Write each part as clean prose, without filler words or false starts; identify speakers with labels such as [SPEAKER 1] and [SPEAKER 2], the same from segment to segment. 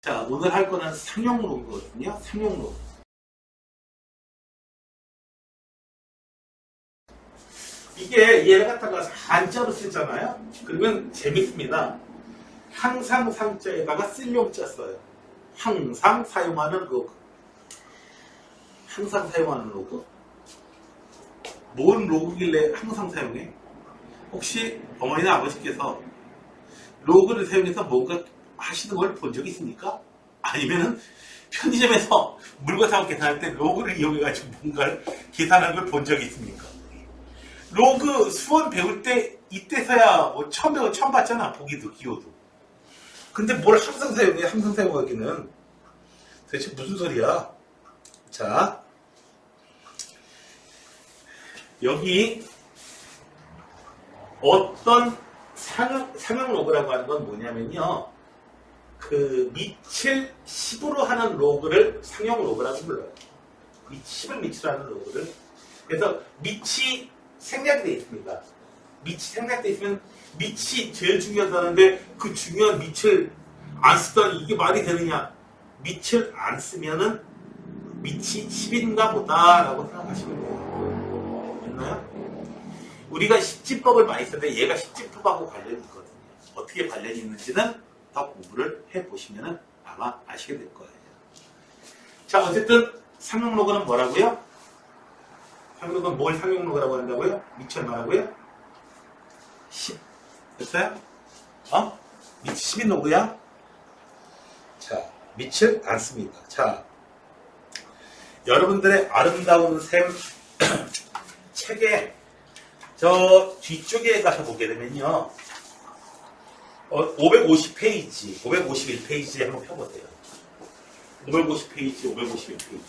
[SPEAKER 1] 자, 오늘 할 거는 상용로그거든요. 상용로그. 이게 얘를 갖다가 한자로 쓰잖아요. 그러면 재밌습니다. 항상 상자에다가 쓸용자 써요. 항상 사용하는 로그. 항상 사용하는 로그. 뭔 로그길래 항상 사용해? 혹시 어머니나 아버지께서 로그를 사용해서 뭔가 하시는 걸 본 적이 있습니까? 아니면은 편의점에서 물건 사고 계산할 때 로그를 이용해가지고 뭔가를 계산하는 걸 본 적이 있습니까? 로그 수원 배울 때 이때서야 뭐 처음 배워 처음 봤잖아. 보기도 기호도. 근데 뭘 항상 사용해? 항상 사용하기는 도대체 무슨 소리야? 자, 여기 어떤 상용 로그라고 하는 건 뭐냐면요. 그 밑을 10으로 하는 로그를 상용 로그라고 불러요. 10을 밑으로 하는 로그를. 그래서 밑이 생략이 되어 있습니다. 밑이 생략되어 있으면 밑이 제일 중요하다는데 그 중요한 밑을 안 쓰다니 이게 말이 되느냐. 밑을 안 쓰면은 밑이 10인가 보다라고 생각하시면 돼요. 됐나요? 우리가 10지법을 많이 쓰는데 얘가 10지법하고 관련이 있거든요. 어떻게 관련이 있는지는 더 공부를 해보시면 아마 아시게 될 거예요. 자, 어쨌든 상용로그는 뭐라고요? 상용로그는 뭘 상용로그라고 한다고요? 밑을 말하고요? 10. 됐어요? 밑이 10인 로그야? 자, 밑을 안 씁니다. 자, 여러분들의 아름다운 샘 책에 저 뒤쪽에 가서 보게 되면요. 550페이지, 551페이지에 한번 펴보세요. 550페이지, 551페이지.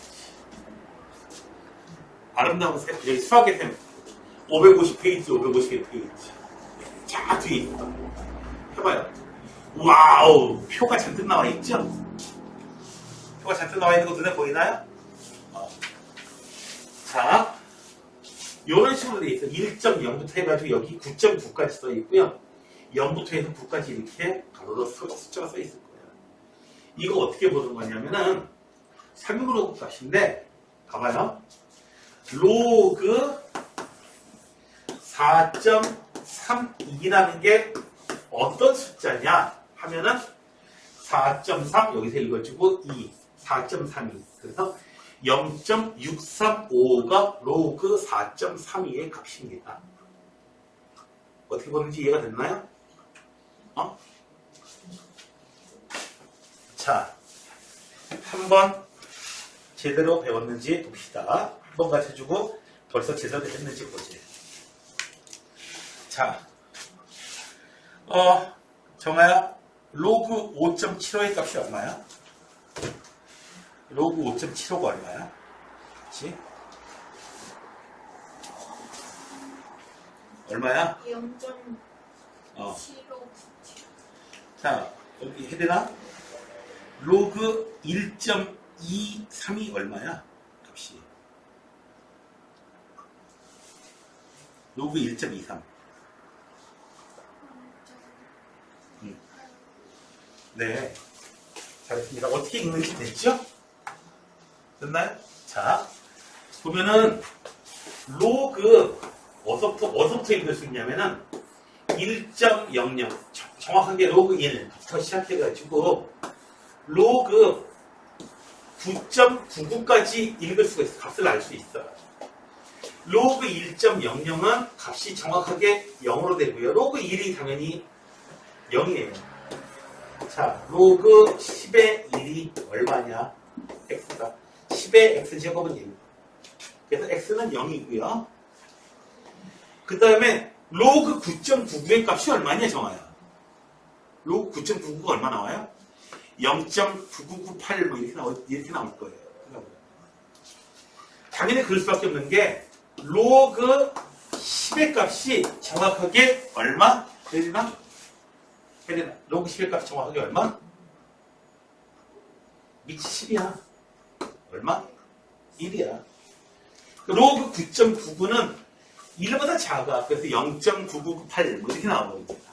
[SPEAKER 1] 아름다운 샘, 여기 수학의 샘. 550페이지, 551페이지. 쫙 뒤에 있어. 펴봐요. 와우! 표가 잔뜩 나와 있죠? 표가 잔뜩 나와 있는 거 눈에 보이나요? 자, 이런 식으로 돼 있어요. 1.0부터 해가지고 여기 9.9까지 써 있고요. 0부터 해서 9까지 이렇게 가로로 숫자가 써 있을 거예요. 이거 어떻게 보는 거냐면은 상용로그 값인데 봐봐요. 로그 4.32라는 게 어떤 숫자냐 하면은 4.3 여기서 읽어주고 2 4.32 그래서 0.635가 로그 4.32의 값입니다. 어떻게 보는지 이해가 됐나요? 자, 한번 제대로 배웠는지 봅시다. 한번 가르쳐주고 벌써 제대로 했는지 보지. 자, 정아야, 로그 5.75의 값이 얼마야? 로그 5.75가 얼마야? 그치? 얼마야?
[SPEAKER 2] 0.75.
[SPEAKER 1] 자, 여기 헤드나 로그 1.23이 얼마야? 값이. 로그 1.23. 네. 잘했습니다. 어떻게 읽는지 됐죠? 됐나요? 자, 보면은 로그 어디서부터 읽을 수 있냐면은 1.00 정확하게 로그 1부터 시작해가지고 로그 9.99까지 읽을 수가 있어. 값을 알 수 있어요. 로그 1.00은 값이 정확하게 0으로 되고요. 로그 1이 당연히 0이에요. 자, 로그 10의 1이 얼마냐? x가 10의 x제곱은 1. 그래서 x는 0이고요. 그 다음에 로그 9.99의 값이 얼마냐 정아야? 로그 9.99가 얼마 나와요? 0.9998 뭐 이렇게 나올 거예요. 당연히 그럴 수밖에 없는 게 로그 10의 값이 정확하게 얼마? 혜린아? 로그 10의 값이 정확하게 얼마? 밑이 10이야. 얼마? 1이야. 로그 9.99는 1보다 작아. 그래서 0.9998 뭐 이렇게 나와버립니다.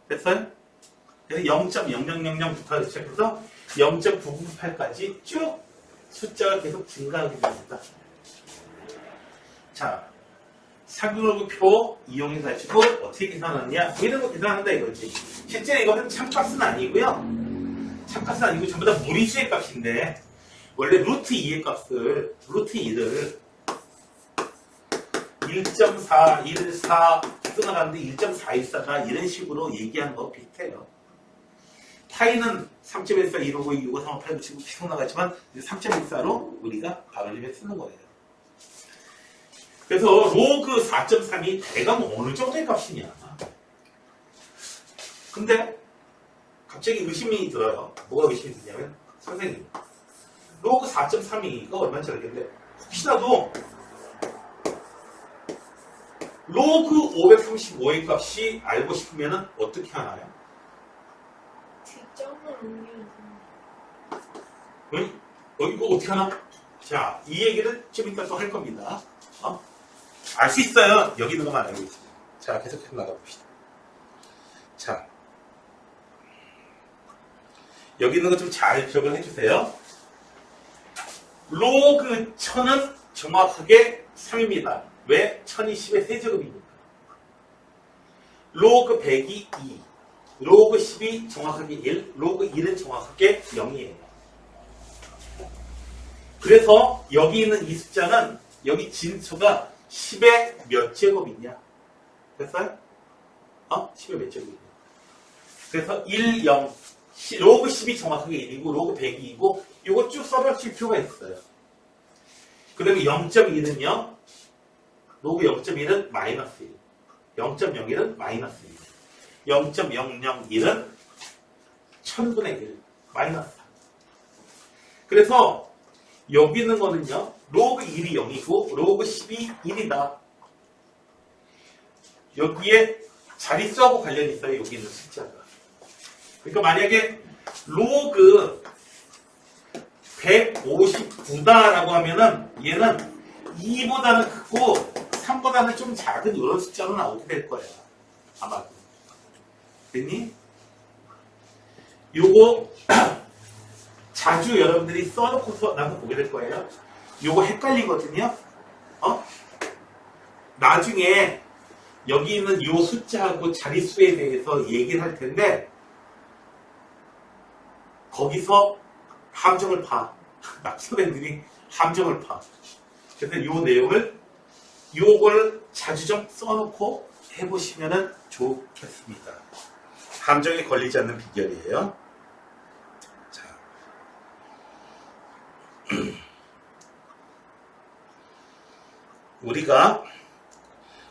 [SPEAKER 1] 됐어요? 그래서 0.0000부터 시작해서 0.9998까지 쭉 숫자가 계속 증가하게 됩니다. 자, 상용로그표 이용해 가지고 어떻게 계산하느냐? 이런 거 계산한다 이거지. 실제 이거는 참값은 아니고요. 참값은 아니고 전부 다 무리수의 값인데 원래 루트 2의 값을 루트 2를 1.4, 1.4 끊어가는데 1.414가 이런 식으로 얘기하는 거 비슷해요. 파이는 3.14, 159, 255, 3, 8, 9, 7, 9 계속 나가지만 3.14로 우리가 가로림에 쓰는 거예요. 그래서 로그 4.3이 대강 어느 정도의 값이냐. 근데 갑자기 의심이 들어요. 뭐가 의심이 드냐면 선생님 로그 4.32가 얼마인지 알겠는데 혹시라도 로그 535의 값이 알고 싶으면 어떻게 하나요?
[SPEAKER 2] 뒷점을 옮겨서.
[SPEAKER 1] 이거 어떻게 하나? 자, 이 얘기를 좀 이따 또 할 겁니다. 알 수 있어요. 여기 있는 것만 알고 있어요. 자, 계속해서 나가봅시다. 자, 여기 있는 거 좀 잘 기억을 해주세요. 로그 1000은 정확하게 3입니다. 왜? 1000이 10의 세제곱이니까. 로그 100이 2. 로그 10이 정확하게 1. 로그 1은 정확하게 0이에요. 그래서 여기 있는 이 숫자는 여기 진수가 10의 몇 제곱이냐? 됐어요? 10의 몇 제곱이냐? 그래서 1, 0. 로그 10이 정확하게 1이고 로그 100이 2고 이거 쭉 써볼 필요가 있어요. 그 다음에 0.1은요. 로그 0.1은 마이너스 1. 0.01은 마이너스 1. 0.001은 1000분의 1. 마이너스 3. 그래서 여기 있는 거는요. 로그 1이 0이고 로그 10이 1이다. 여기에 자릿수하고 관련이 있어요. 여기 있는 숫자가. 그러니까 만약에 로그 159다라고 하면은 얘는 2보다는 크고 3보다는 좀 작은 이런 숫자로 나오게 될 거야. 아마도. 됐니? 요거 자주 여러분들이 써놓고서 나서 보게 될 거예요. 요거 헷갈리거든요. 나중에 여기 있는 요 숫자하고 자릿수에 대해서 얘기를 할 텐데 거기서 함정을 파. 낙서맨들이 함정을 파. 그래서 요 내용을 요걸 자주 좀 써놓고 해보시면 좋겠습니다. 함정에 걸리지 않는 비결이에요. 자, 우리가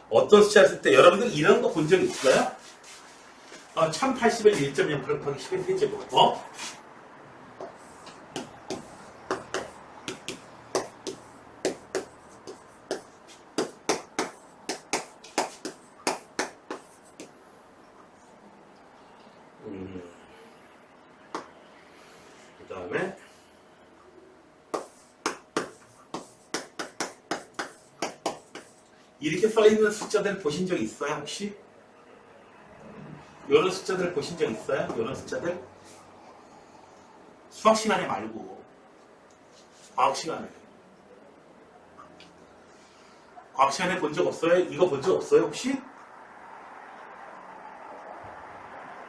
[SPEAKER 1] 어떤 숫자 쓸 때 여러분들 이런 거 본 적 있어요? 1080을 1.0 곱하기 10의 세제곱. 그 다음에 이렇게 써있는 숫자들 보신 적 있어요 혹시? 이런 숫자들 보신 적 있어요? 이런 숫자들? 수학 시간에 말고 과학 시간에. 과학 시간에 본 적 없어요? 이거 본 적 없어요 혹시?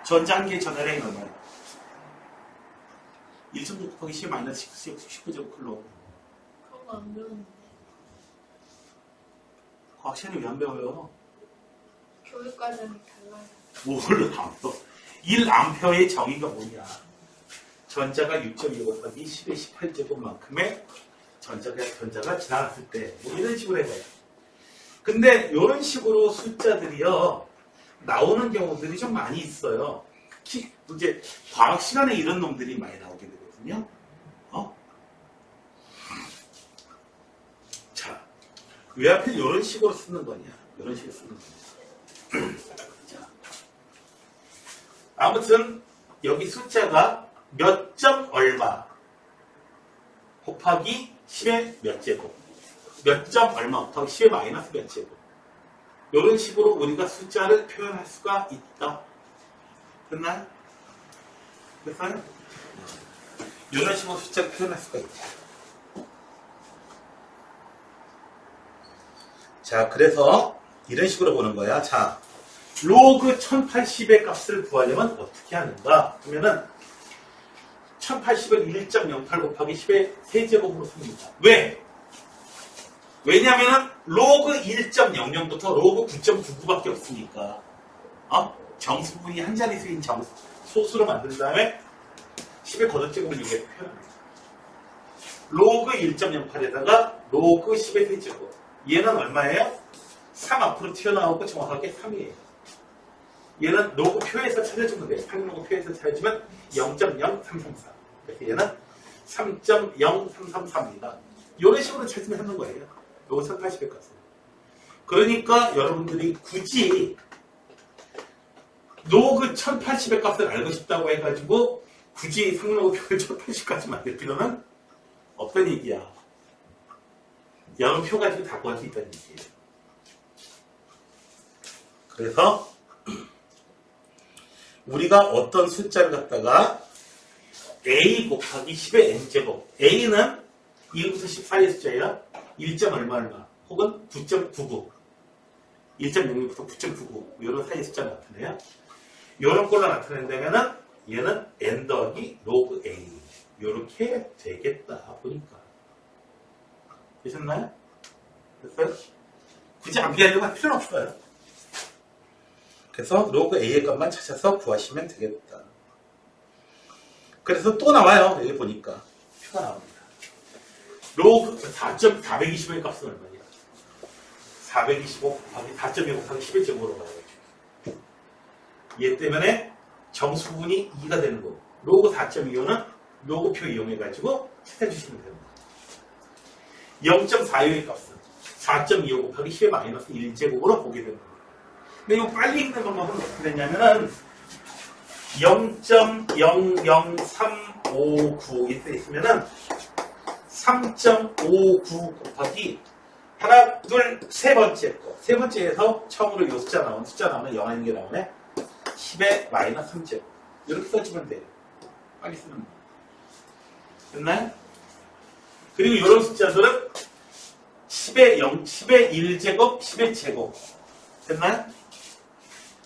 [SPEAKER 1] 전자한계 전화량이 얼마예요? 1.9 곱하기 10 마이너스 19제곱 킬로.
[SPEAKER 2] 그런 거 안 배웠는데.
[SPEAKER 1] 과학 시간에 왜 안 배워요?
[SPEAKER 2] 교육과정이 달라요.
[SPEAKER 1] 뭘 안 써? 1암페어의 정의가 뭐냐? 전자가 6.2 곱하기 10의 18제곱만큼의 전자가 지나갔을 때, 뭐 이런 식으로 해봐요. 근데 이런 식으로 숫자들이요, 나오는 경우들이 좀 많이 있어요. 특히 이제 과학 시간에 이런 놈들이 많이 나오게 되거든요. 자, 왜 하필 이런 식으로 쓰는 거냐? 이런 식으로 쓰는 거냐? 자, 아무튼 여기 숫자가 몇 점 얼마 곱하기 10의 몇 제곱, 몇 점 얼마 곱하기 10의 마이너스 몇 제곱. 이런 식으로 우리가 숫자를 표현할 수가 있다. 됐나요? 그래서 이런 식으로 숫자를 표현할 수가 있죠. 자, 그래서 이런 식으로 보는 거야. 자, 로그 1080의 값을 구하려면 어떻게 하는가? 그러면은 1080을 1.08 곱하기 10의 세제곱으로 씁니다. 왜? 왜냐면은 로그 1.00부터 로그 9.99밖에 없으니까. 정수분이 한 자리 수인 소수로 만든 다음에 10의 거듭제곱을 이렇게 표현합니다. 로그 1.08에다가 로그 10의 세제곱. 얘는 얼마예요? 3 앞으로 튀어나오고 정확하게 3이에요. 얘는 로그 표에서 찾아주면 돼요. 상로그 표에서 찾아주면 0.0334. 그래서 얘는 3.0333입니다. 이런 식으로 찾으면 하는 거예요. 요거 1080의 값은. 그러니까 여러분들이 굳이 로그 1080의 값을 알고 싶다고 해가지고 굳이 상로그 표를 1080까지 만들 필요는 없다는 얘기야. 여러 표 가지고 다 구할 수 있다는 얘기예요. 그래서 우리가 어떤 숫자를 갖다가 a 곱하기 10의 n제곱. a는 1부터 10 사이의 숫자예요. 1. 얼마 혹은 9.99 1.06부터 9.99 이런 사이의 숫자가 나타내요. 이런 걸로 나타낸다면은 얘는 n 더하기 로그 a 이렇게 되겠다 보니까. 되셨나요? 됐어요? 굳이 암기하려고 할 필요는 없어요. 그래서 로그 a의 값만 찾아서 구하시면 되겠다. 그래서 또 나와요. 여기 보니까 표가 나옵니다. 로그 4.420의 값은 얼마냐? 425 곱하기 4.2 곱하기 10의 제곱으로 가야죠. 얘 때문에 정수분이 2가 되는 거고 로그 4.25는 로그표 이용해가지고 찾아주시면 됩니다. 0.45의 값은 4.25 곱하기 10의 마이너스 1제곱으로 보게 됩니다. 근데 이거 빨리 읽는 방법은 어떻게 되냐면은 0.00359 이때 있으면은 3.59 곱하기 하나, 둘, 세 번째 거. 세 번째에서 처음으로 이 숫자 나오면 0 아닌 게 나오네. 10의 마이너스 3제곱. 이렇게 써주면 돼요. 빨리 쓰면 돼요. 됐나요? 그리고 이런 숫자들은 10의 1제곱, 10의 제곱. 됐나요?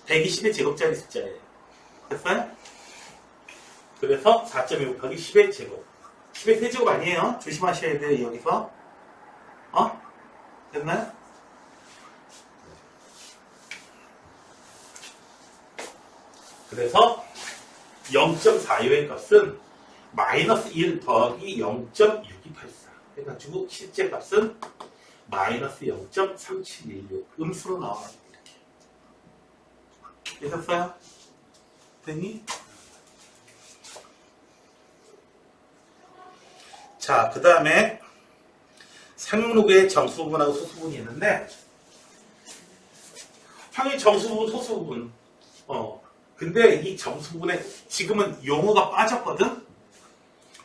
[SPEAKER 1] 120의 제곱짜리 숫자예요. 됐어요? 그래서 4.2 곱하기 10의 제곱. 10의 세제곱 아니에요. 조심하셔야 돼요. 여기서. 됐나요? 그래서 0.42의 값은 마이너스 1 더하기 0.6284 해가지고 실제 값은 마이너스 0.3716 음수로 나와요. 이렇게 되셨어요? 됐니? 자, 그 다음에 상용로그의 정수부분하고 소수부분이 있는데 당연히 정수부분, 소수부분 근데 이 정수부분에 지금은 용어가 빠졌거든?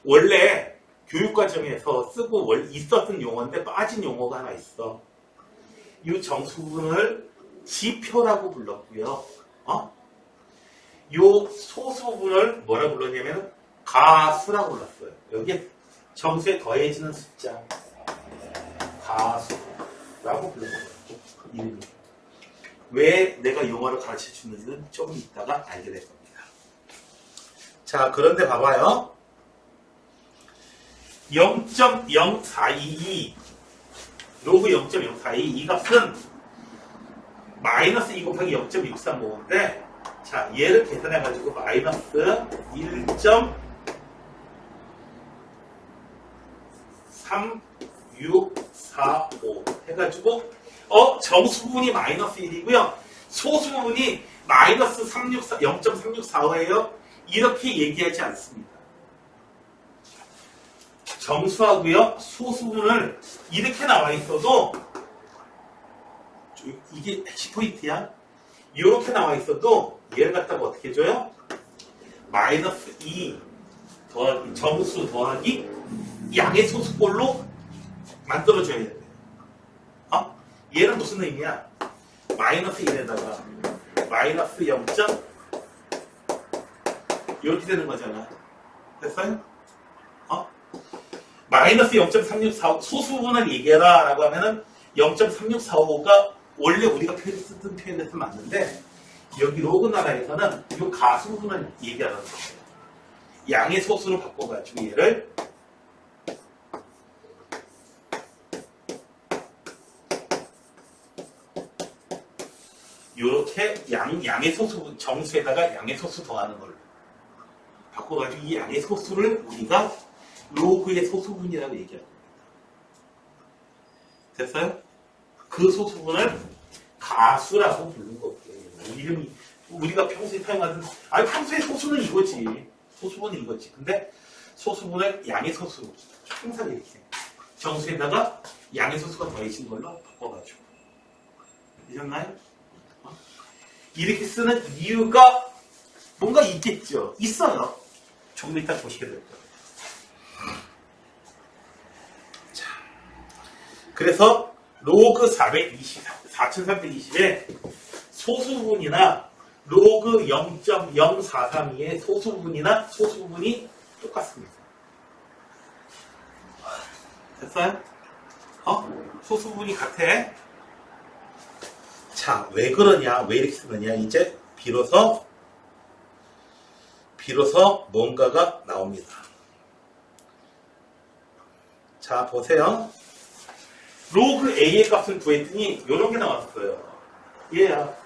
[SPEAKER 1] 원래 교육과정에서 쓰고 있었던 용어인데 빠진 용어가 하나 있어. 이 정수부분을 지표라고 불렀고요. 요 소수부분을 뭐라 불렀냐면 가수라고 불렀어요. 여기에 정수에 더해지는 숫자 가수라고 불렀어요. 이름이. 왜 내가 용어를 가르쳐 주는지는 조금 이따가 알게 될 겁니다. 자, 그런데 봐봐요. 0.0422 로그 0.042 이 값은 마이너스 2 곱하기 0.635인데 자, 얘를 계산해가지고 마이너스 1.3645 해가지고 정수부분이 마이너스 1이고요. 소수부분이 마이너스 0.3645예요. 이렇게 얘기하지 않습니다. 정수하고요. 소수부분을 이렇게 나와 있어도 이게 핵심 포인트야. 이렇게 나와 있어도 얘를 갖다가 어떻게 해줘요? 마이너스 2 더하기 정수 더하기 양의 소수꼴로 만들어줘야 돼요. 얘는 무슨 의미야? 마이너스 1에다가 마이너스 이렇게 되는 거잖아. 됐어요? 마이너스 0.3645 소수분을 얘기해라 라고 하면은 0.3645가 원래 우리가 쓰던 표현에서 맞는데 여기 로그 나라에서는 이 가수분을 얘기하는 거예요. 양의 소수로 바꿔가지고 얘를 이렇게 양의 소수 정수에다가 양의 소수 더하는 걸로 바꿔가지고 이 양의 소수를 우리가 로그의 소수분이라고 얘기합니다. 됐어요? 그 소수분을 가수라고 부르는 거고요. 이름이 우리가 평소에 사용하는 평소에 소수는 이거지. 소수분은 이거지. 근데 소수분을 양의 소수로 항상 이렇게 정수에다가 양의 소수가 더해진 걸로 바꿔가지고 되셨나요? 이렇게 쓰는 이유가 뭔가 있겠죠. 있어요. 조금 이따 보시게 될 거예요. 자, 그래서 로그 4320의 소수분이나 로그 0.0432의 소수분이나 소수분이 똑같습니다. 됐어요? 소수분이 같아. 자, 왜 그러냐, 왜 이렇게 쓰느냐, 이제 비로소 뭔가가 나옵니다. 자, 보세요. 로그 A의 값을 구했더니 이런 게 나왔어요. 얘야.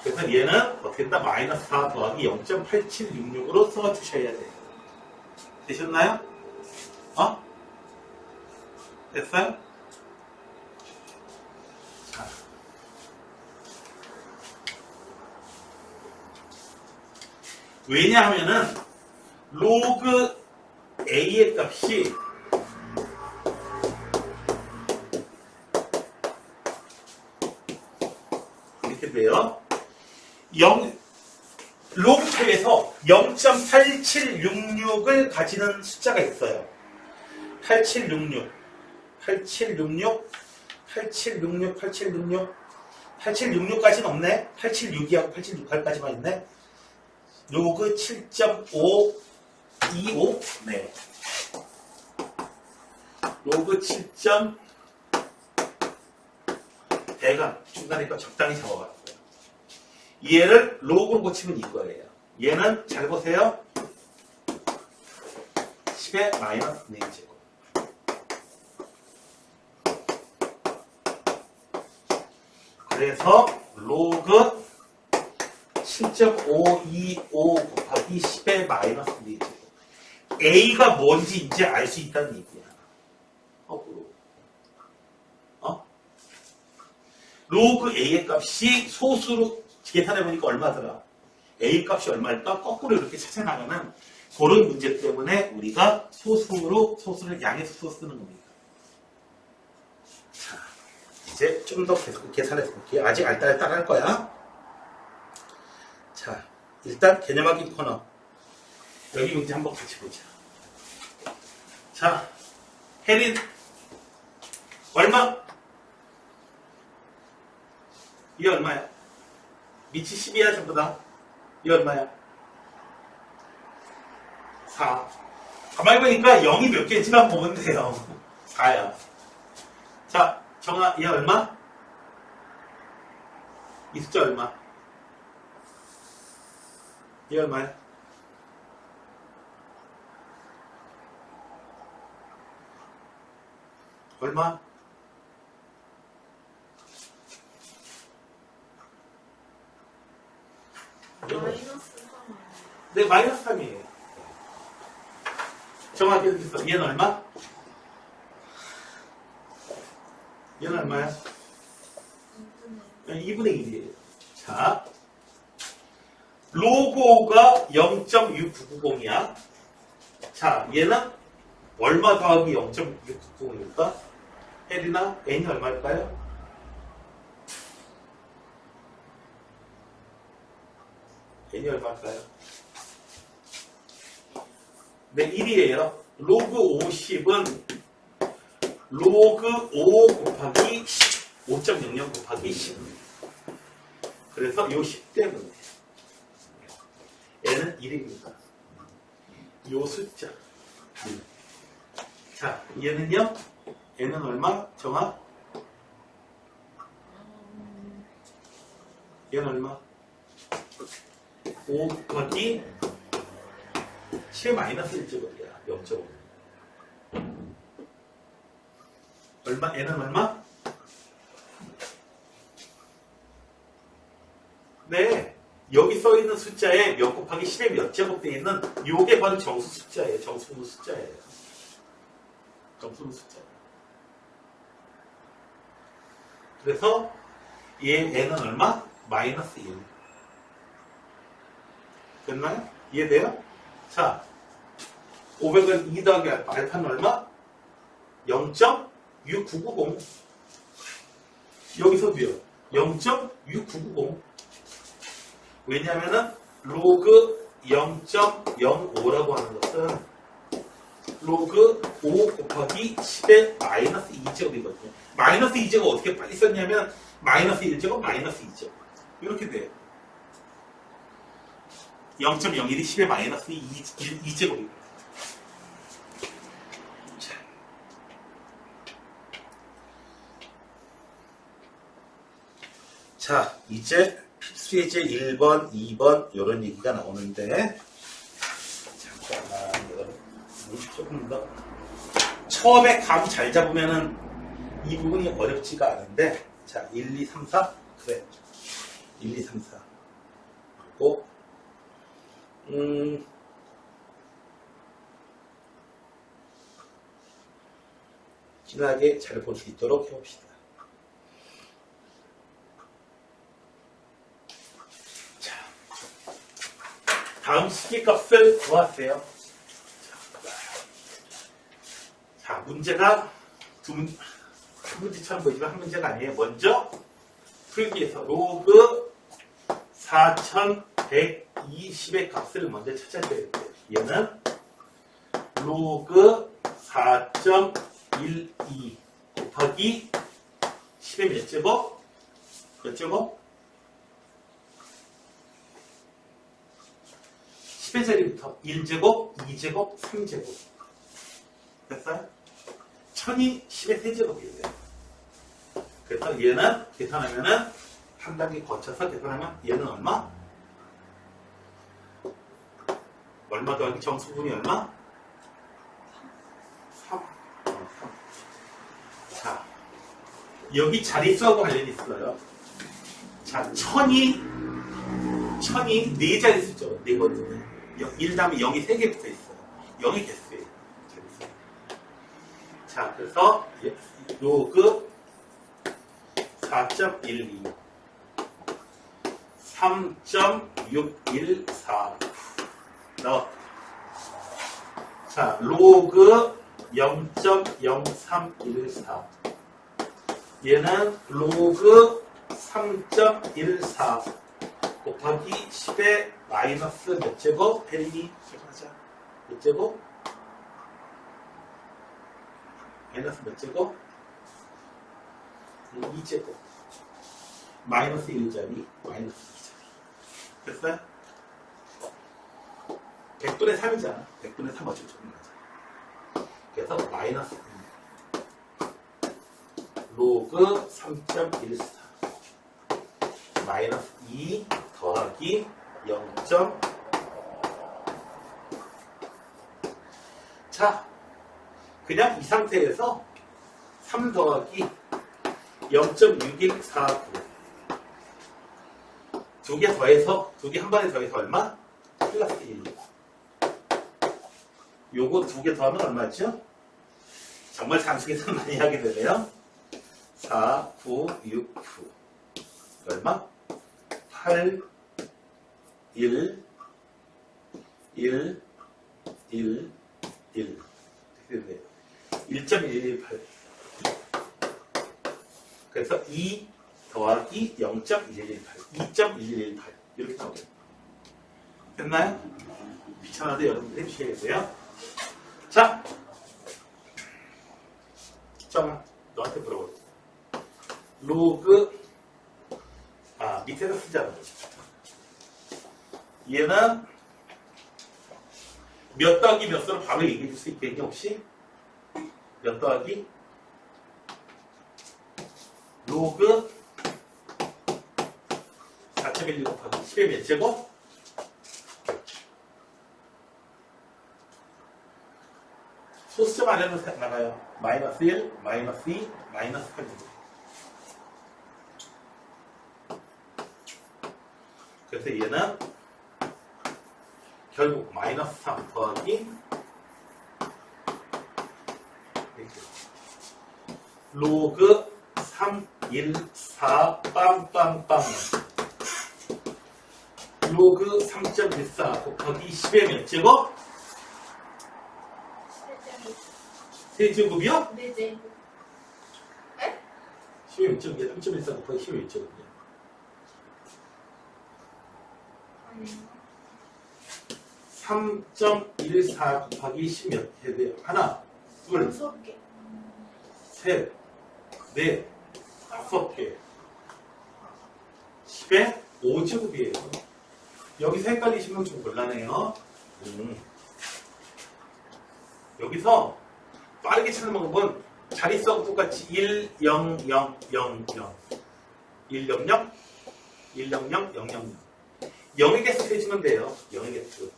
[SPEAKER 1] 그래서 얘는 어떻게 된다? 마이너스 4 더하기 0.8766으로 써주셔야 돼요. 되셨나요? 됐어요? 자. 왜냐하면은 로그 A의 값이 이렇게 돼요. 로그표에서 0.8766을 가지는 숫자가 있어요. 8766까지는 없네. 876이하고 868까지만 있네. 로그 7.525 네. 로그 7. 대강 중간에 적당히 잡아봤어요. 얘를 로그로 고치면 이거예요. 얘는 잘 보세요. 10의 마이너스 4제곱. 그래서 로그 7.525 곱하기 10의 마이너스 4제곱. A가 뭔지 이제 알 수 있다는 얘기야. 로그 A의 값이 소수로 계산해보니까 얼마더라? A 값이 얼마일까? 거꾸로 이렇게 찾아나가는 그런 문제 때문에 우리가 소수를 양의 수로 쓰는 겁니다. 자, 이제 좀 더 계속 계산해서 볼게요. 아직 알딸딸 할 거야. 자, 일단 개념하기 코너. 여기 문제 한번 같이 보자. 자, 혜린 얼마? 이게 얼마야? 밑이 10이야 전부 다. 이게 얼마야? 4. 가만히 보니까 0이 몇 개인지만 보면 돼요. 4야. 자, 정아, 얘 얼마? 이 숫자 얼마? 얘 얼마야? 얼마?
[SPEAKER 2] 마이너스 3.
[SPEAKER 1] 네, 마이너스 3이에요. 정확히 이렇게 써. 얘는 얼마? 얘는 얼마야? 2분의 1이에요. 자, 로고가 0.6990이야. 자, 얘는 얼마 더하기 0.6990입니까? 혜리나 n이 얼마일까요? n이 얼마일까요? 네, 1이에요. 로그 50은 로그 5 곱하기 10, 5.00 곱하기 10. 그래서 요 10 때문에 얘는 1입니다. 요 숫자. 자, 얘는요? 얘는 얼마? 정아? 얘는 얼마? 5 곱하기 10 마이너스 1제곱이야. 0.5. 얼마? 얘는 얼마? 네. 여기 써있는 숫자에 몇 곱하기 10에 몇 제곱 되어 있는 요게 바로 정수 숫자예요. 정수분 숫자예요. 정수분 숫자. 그래서 얘는 얼마? 마이너스 1. 됐나요? 이해돼요? 자, 500은 2 더하기 알파는 얼마? 0.6990. 여기서도요. 0.6990. 왜냐면은 로그 0.05라고 하는 것은 로그 5 곱하기 10의 마이너스 2제곱이거든요. 마이너스 2제곱 어떻게 빨리 썼냐면 마이너스 1제곱, 마이너스 2제곱. 이렇게 돼요. 0.01이 10의 마이너스 2제곱이거든요. 자, 이제 필수예제 1번, 2번 이런 얘기가 나오는데 잠깐만 이거 조금 더 처음에 감 잘 잡으면은 이 부분이 어렵지가 않은데 자, 1, 2, 3, 4 그래 1, 2, 3, 4 그리고 진하게 잘 볼 수 있도록 해봅시다. 다음 시기값을 구하세요. 자, 문제가 한 문제처럼 보이지만 한 문제가 아니에요. 먼저 풀기에서 로그 4120의 값을 먼저 찾아줘야 돼요. 얘는 로그 4.12 곱하기 10의 몇 제곱? 몇 제곱? 10의 자리부터 1제곱, 2제곱, 3제곱. 됐어요? 1000이 10의 세제곱이에요. 그래서 얘는 계산하면은 한 단계 거쳐서 계산하면 얘는 얼마? 얼마 더하기 정수분이 얼마? 3. 자, 여기 자릿수하고 관련이 있어요. 자, 1000이 4자릿수죠. 4거든요. 1 다음에 0이 3개 붙어 있어요. 0이 개수예요. 자, 그래서 로그 4.12 3.614 넣어. 자, 로그 0.0314 얘는 로그 3.14 곱하기 10의 마이너스 몇 제곱? 혜린이 하자. 몇 제곱? 마이너스 몇 제곱? 2제곱. 마이너스 1자리, 마이너스 2자리. 됐어요? 100분의 3이잖아. 100분의 3 어쩔 줄 몰라죠. 그래서 마이너스 1. 로그 3.14 마이너스 2 더하기 0. 자, 그냥 이 상태에서 3 더하기 0.6149 두 개 더해서 두 개 한 번에 더해서 얼마? 플러스 1. 요거 두 개 더하면 얼마죠? 정말 산수계산 많이 하게 되네요. 4, 9, 6, 9 얼마? 8, 1, 1, 1, 1 이렇게 되네요. 1.118 그래서 2 더하기 0.1118 2.1118 이렇게 나오죠. 됐나요? 귀찮아도 여러분들이 피해야 돼요. 자, 정아 너한테 물어볼게. 로그 밑에서 쓰자는 거죠. 얘는 몇 더하기 몇 서로 바로 얘기해 줄 수 있겠니 혹시? 몇 더하기 로그 4.12 곱하기 10의 몇 제곱? 소수점 아래로 나가요. 마이너스 1, 마이너스 2, 마이너스 8. 그래서 얘는 결국 마이너스 3 더하기 로그 3, 1, 4, 빵빵빵 로그 3.14 곱하기 10의 몇 제곱? 세제곱이요?
[SPEAKER 2] 네, 네.
[SPEAKER 1] 10의 6.2, 3.14 곱하기 10의 6.2.
[SPEAKER 2] 아니요.
[SPEAKER 1] 3.14 곱하기 10 몇 개 돼요? 하나, 둘,
[SPEAKER 2] 6개.
[SPEAKER 1] 셋, 넷, 5개. 10의 5제곱이에요. 여기서 헷갈리시면 좀 곤란해요. 여기서 빠르게 찾는 방법은 자릿수하고 똑같이 1, 0, 0, 0, 0. 1, 0, 0, 1, 0, 0, 0, 0, 0. 0의 개수 세주면 돼요. 0의 개수.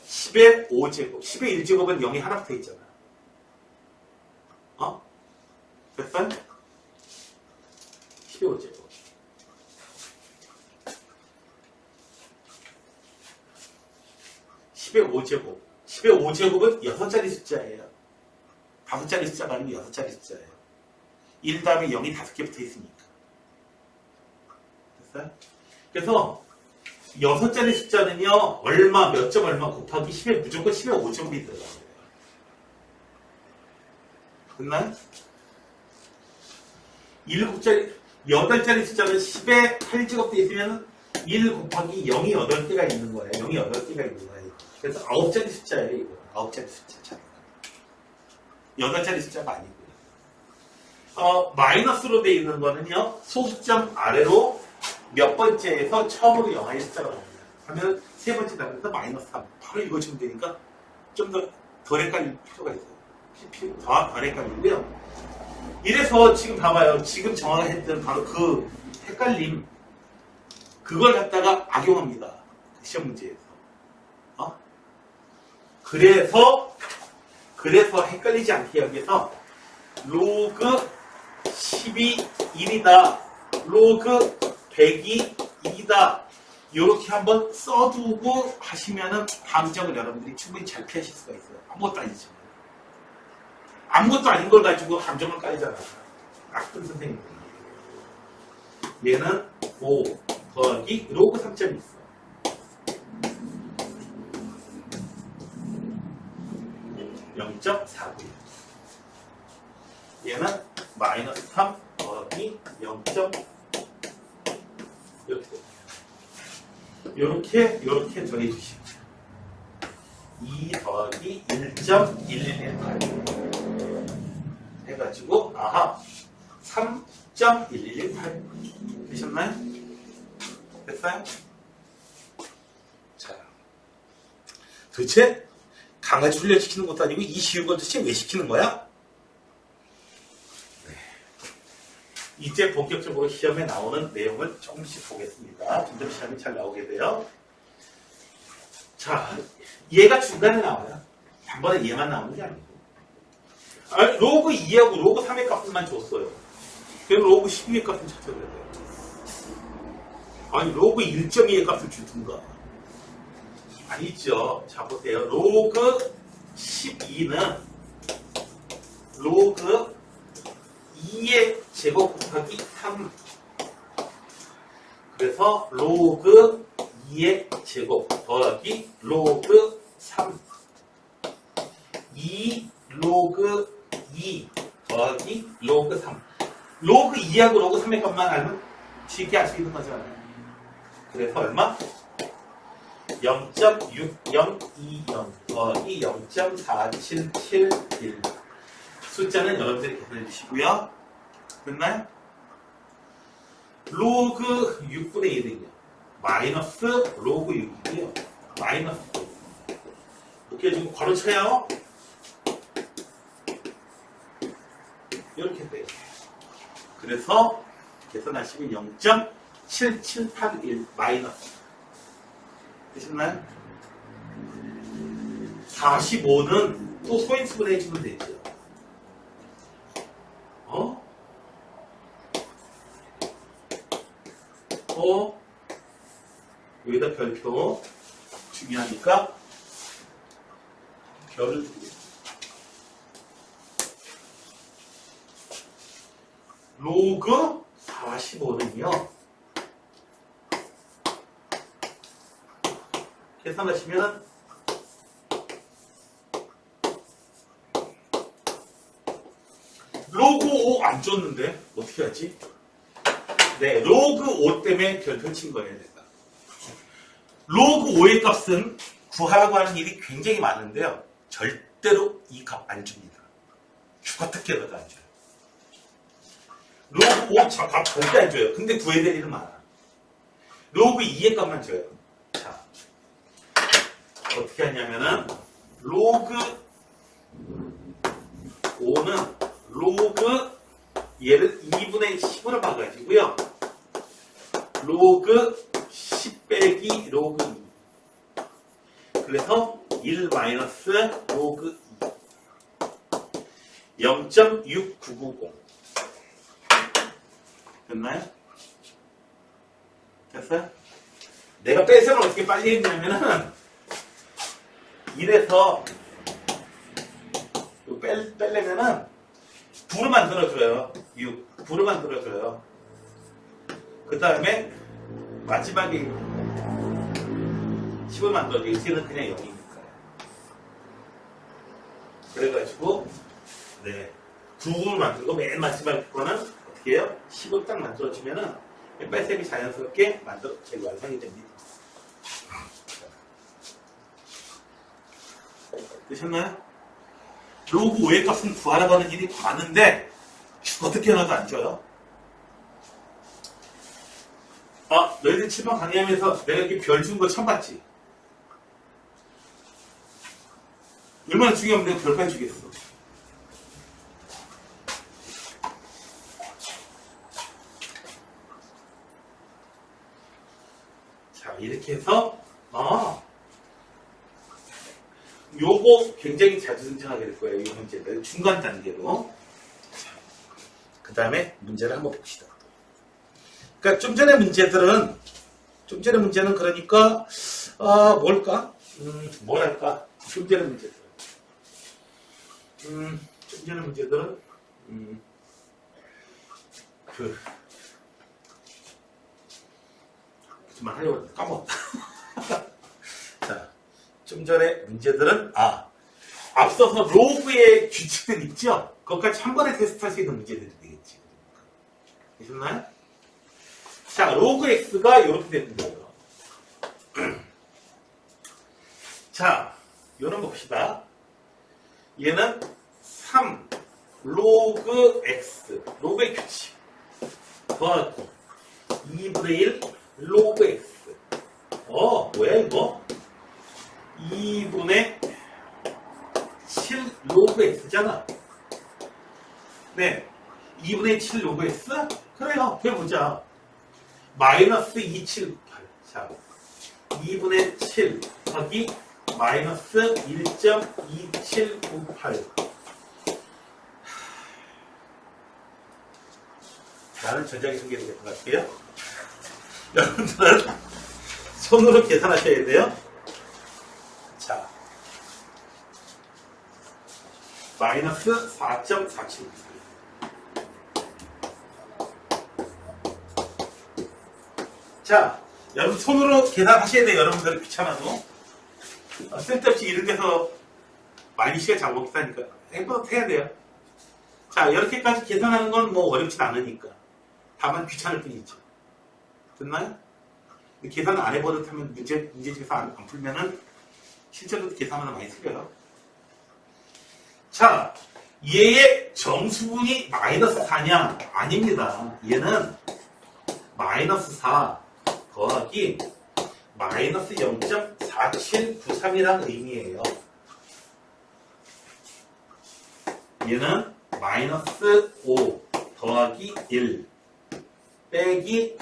[SPEAKER 1] 10의 5제곱. 10의 1제곱은 0이 하나 붙어 있잖아. 어? 됐어요? 10의 5제곱. 10의 5제곱. 10의 5제곱은 6자리 숫자예요. 5자리 숫자가 아니고 6자리 숫자예요. 1 다음에 0이 5개 붙어 있으니까. 됐어요? 그래서 6자리 숫자는요, 얼마, 몇 점 얼마 곱하기 10에 무조건 10의 5제곱이 들어가요. 됐나요? 7자리, 8자리 숫자는 10에 8제곱도 있으면 1 곱하기 0이 8개가 있는 거예요. 0이 8개가 있는 거예요. 그래서 9자리 숫자예요, 이거. 9자리 숫자. 8자리 숫자가 아니고요. 마이너스로 되어 있는 거는요, 소수점 아래로 몇 번째에서 처음으로 영하의 숫자가 나옵니다. 하면 세 번째 단계에서 마이너스 3. 바로 읽어주면 되니까 좀 덜 헷갈릴 필요가 있어요. 덜 헷갈리고요. 이래서 지금 봐봐요. 지금 정확했던 바로 그 헷갈림. 그걸 갖다가 악용합니다. 시험 문제에서. 그래서 헷갈리지 않게 하기 위해서 로그 10이 1이다. 로그 100이 2다. 이렇게 한번 써두고 하시면은 다음 점을 여러분들이 충분히 잘 피하실 수가 있어요. 아무것도 아니죠. 아무것도 아닌 걸 가지고 함정을 깔잖아. 나쁜 선생님. 얘는 5 더하기 로그 3.24. 0.49. 얘는 마이너스 3 더하기 0. 이렇게 더해주시면 2 더하기 1.1118 해가지고 아하 3.1118 되셨나요? 됐어요? 자, 도대체 강아지 훈련시키는 것도 아니고 이 쉬운 걸 도대체 왜 시키는 거야? 네. 이제 본격적으로 시험에 나오는 내용을 조금씩 보겠습니다. 점점 시험이 잘 나오게 돼요. 자, 얘가 중간에 나와요. 단번에 얘만 나오는 게 아니고. 로그 2하고 로그 3의 값만 줬어요. 그럼 로그 12의 값을 찾아야 돼요. 아니, 로그 1.2의 값을 주든가. 아니죠. 자, 보세요. 로그 12는 로그 2의 제곱 곱하기 3. 그래서 로그 2의 제곱 더하기 로그 3. 2 로그 2 더하기 로그 3. 로그 2하고 로그 3의 값만 알면 쉽게 알 수 있는 거잖아요. 그래서 얼마? 0.6020 더하기 0.4771. 숫자는 여러분들이 계산해 주시고요. 됐나요? 로그 6분의 1은요. 마이너스 로그 6이고요. 마이너스 지금 괄호쳐요. 이렇게 돼요. 그래서 계산하시면 0.7781 마이너스. 되셨나요? 45는 또 소인수분 해주면 되죠. 여기다 별표 중요하니까 별을 두겠습니다. 로그 45는요. 계산하시면 로그 5 안 줬는데 어떻게 하지? 네, 로그 5 때문에 별표 친 거예요. 내가. 로그 5의 값은 구하라고 하는 일이 굉장히 많은데요. 절대로 이 값 안 줍니다. 어떻게라도 안 줘요. 로그 5 값 절대 안 줘요. 근데 구해야 될 일은 많아. 로그 2의 값만 줘요. 자, 어떻게 하냐면은 로그 5는 로그 얘를 2분의 10으로 봐가지고요. 로그 10 빼기 로그 2. 그래서 1 마이너스 로그 2. 0.6990. 됐나요? 됐어요? 내가 뺄셈을 어떻게 빨리 했냐면은 1에서 빼려면은 부를 만들어줘요. 6. 부를 만들어줘요. 그 다음에 마지막에 10을 만들어줘요. X는 그냥 0이니까요. 그래가지고 네 9를 만들고 맨 마지막에 거는 어떻게 해요? 10을 딱 만들어주면은 뺄셈이 자연스럽게 제가 완성이 됩니다. 되셨나요? 로그 5의 값은 구하라고 하는 일이 많은데 어떻게 하나도 안 줘요. 너희들 7번 강의하면서 내가 이렇게 별 준 거 처음 봤지? 얼마나 중요하면 내가 별까지 주겠어. 자, 이렇게 해서 요거 굉장히 자주 등장하게 될 거예요. 이 문제들 중간 단계로. 그 다음에 문제를 한번 봅시다. 그러니까 좀 전에 문제는 그러니까 뭘까? 뭐랄까? 좀 전에 문제들은 그만 하려고 했는데 까먹었다. 자, 좀 전에 문제들은 앞서서 로그의 규칙들 있죠? 그것까지 한 번에 테스트할 수 있는 문제들이 되겠지. 되셨나요? 자, 로그 x가 이렇게 되는 거예요. 자, 요런 거 봅시다. 얘는 3 로그 x 로그의 규칙 더하기 2분의 1 로그 x 뭐야 이거? 2분의 7 로그 x잖아. 네, 2분의 7 로그 x? 그래요. 그래보자. 마이너스 2798. 자, 2분의 7 더하기 마이너스 1.2798. 나는 전자기 소개를 계산할게요. 여러분들은 손으로 계산하셔야 돼요. 자, 마이너스 4.47. 자, 여러분 손으로 계산하셔야 돼요. 여러분들 귀찮아도. 쓸데없이 이런 데서 많이 시간 잡아먹기도 하니까 해야 돼요. 자, 이렇게까지 계산하는 건 뭐 어렵진 않으니까. 다만 귀찮을 뿐이죠. 됐나요? 계산을 안 해버릇하면 문제집에서 안 풀면은 실제로도 계산하면 많이 틀려요. 자, 얘의 정수분이 마이너스 4냐? 아닙니다. 얘는 마이너스 4 더하기 마이너스 0.4793이라는 의미예요. 얘는 마이너스 5 더하기 1 빼기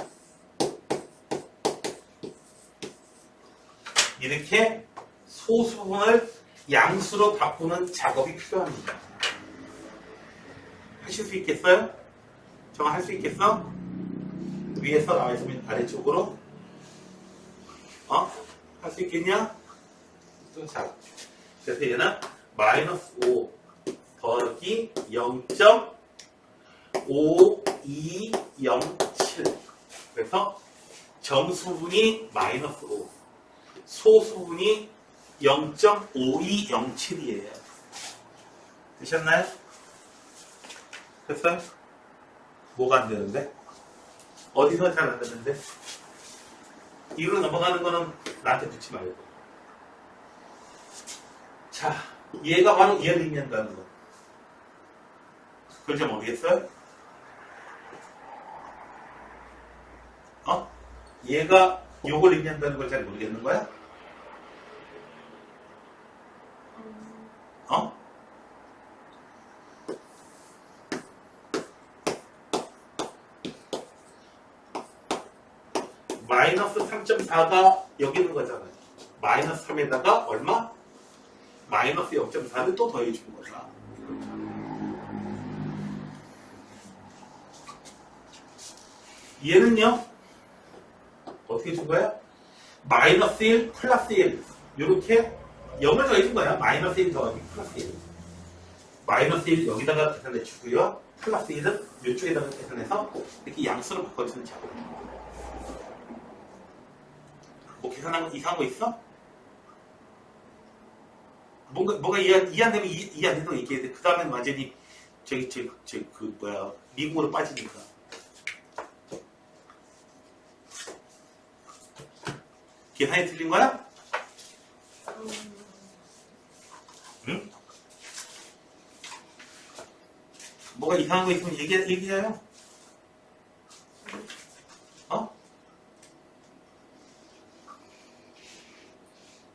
[SPEAKER 1] 이렇게 소수분을 양수로 바꾸는 작업이 필요합니다. 하실 수 있겠어요? 정말 할 수 있겠어? 위에서 나와 있으면 아래쪽으로 할 수 있겠냐? 자, 그래서 얘는 마이너스 5 더하기 0.5207 그래서 정수분이 마이너스 5 소수분이 0.5207이에요. 되셨나요? 됐어요? 뭐가 안 되는데? 어디서 잘 안 되는데? 이로 넘어가는 거는 나한테 붙지 말고. 자, 얘가 바로 얘를 의미한다는 거. 그걸 잘 모르겠어요? 얘가 요걸 의미한다는 걸 잘 모르겠는 거야? 마이너스 3.4가 여기 있는 거잖아요. 마이너스 3에다가 얼마? 마이너스 0.4를 또 더해준 거다. 얘는요, 어떻게 준 거야? 마이너스 1 플러스 1. 이렇게 0을 더해준 거야. 마이너스 1 더하기 플러스 1. 마이너스 1 여기다가 계산해 주고요. 플러스 1은 이쪽에다가 계산해서 이렇게 양수로 바꿔주는 작업. 뭐 계산한 거 이상한 거 있어? 뭐가 이해 안 되면 이해 안 된다고 얘기해야 돼. 그 다음엔 완전히 미국으로 빠지니까. 계산이 틀린 거야? 응? 뭐가 이상한 거 있으면 얘기해요.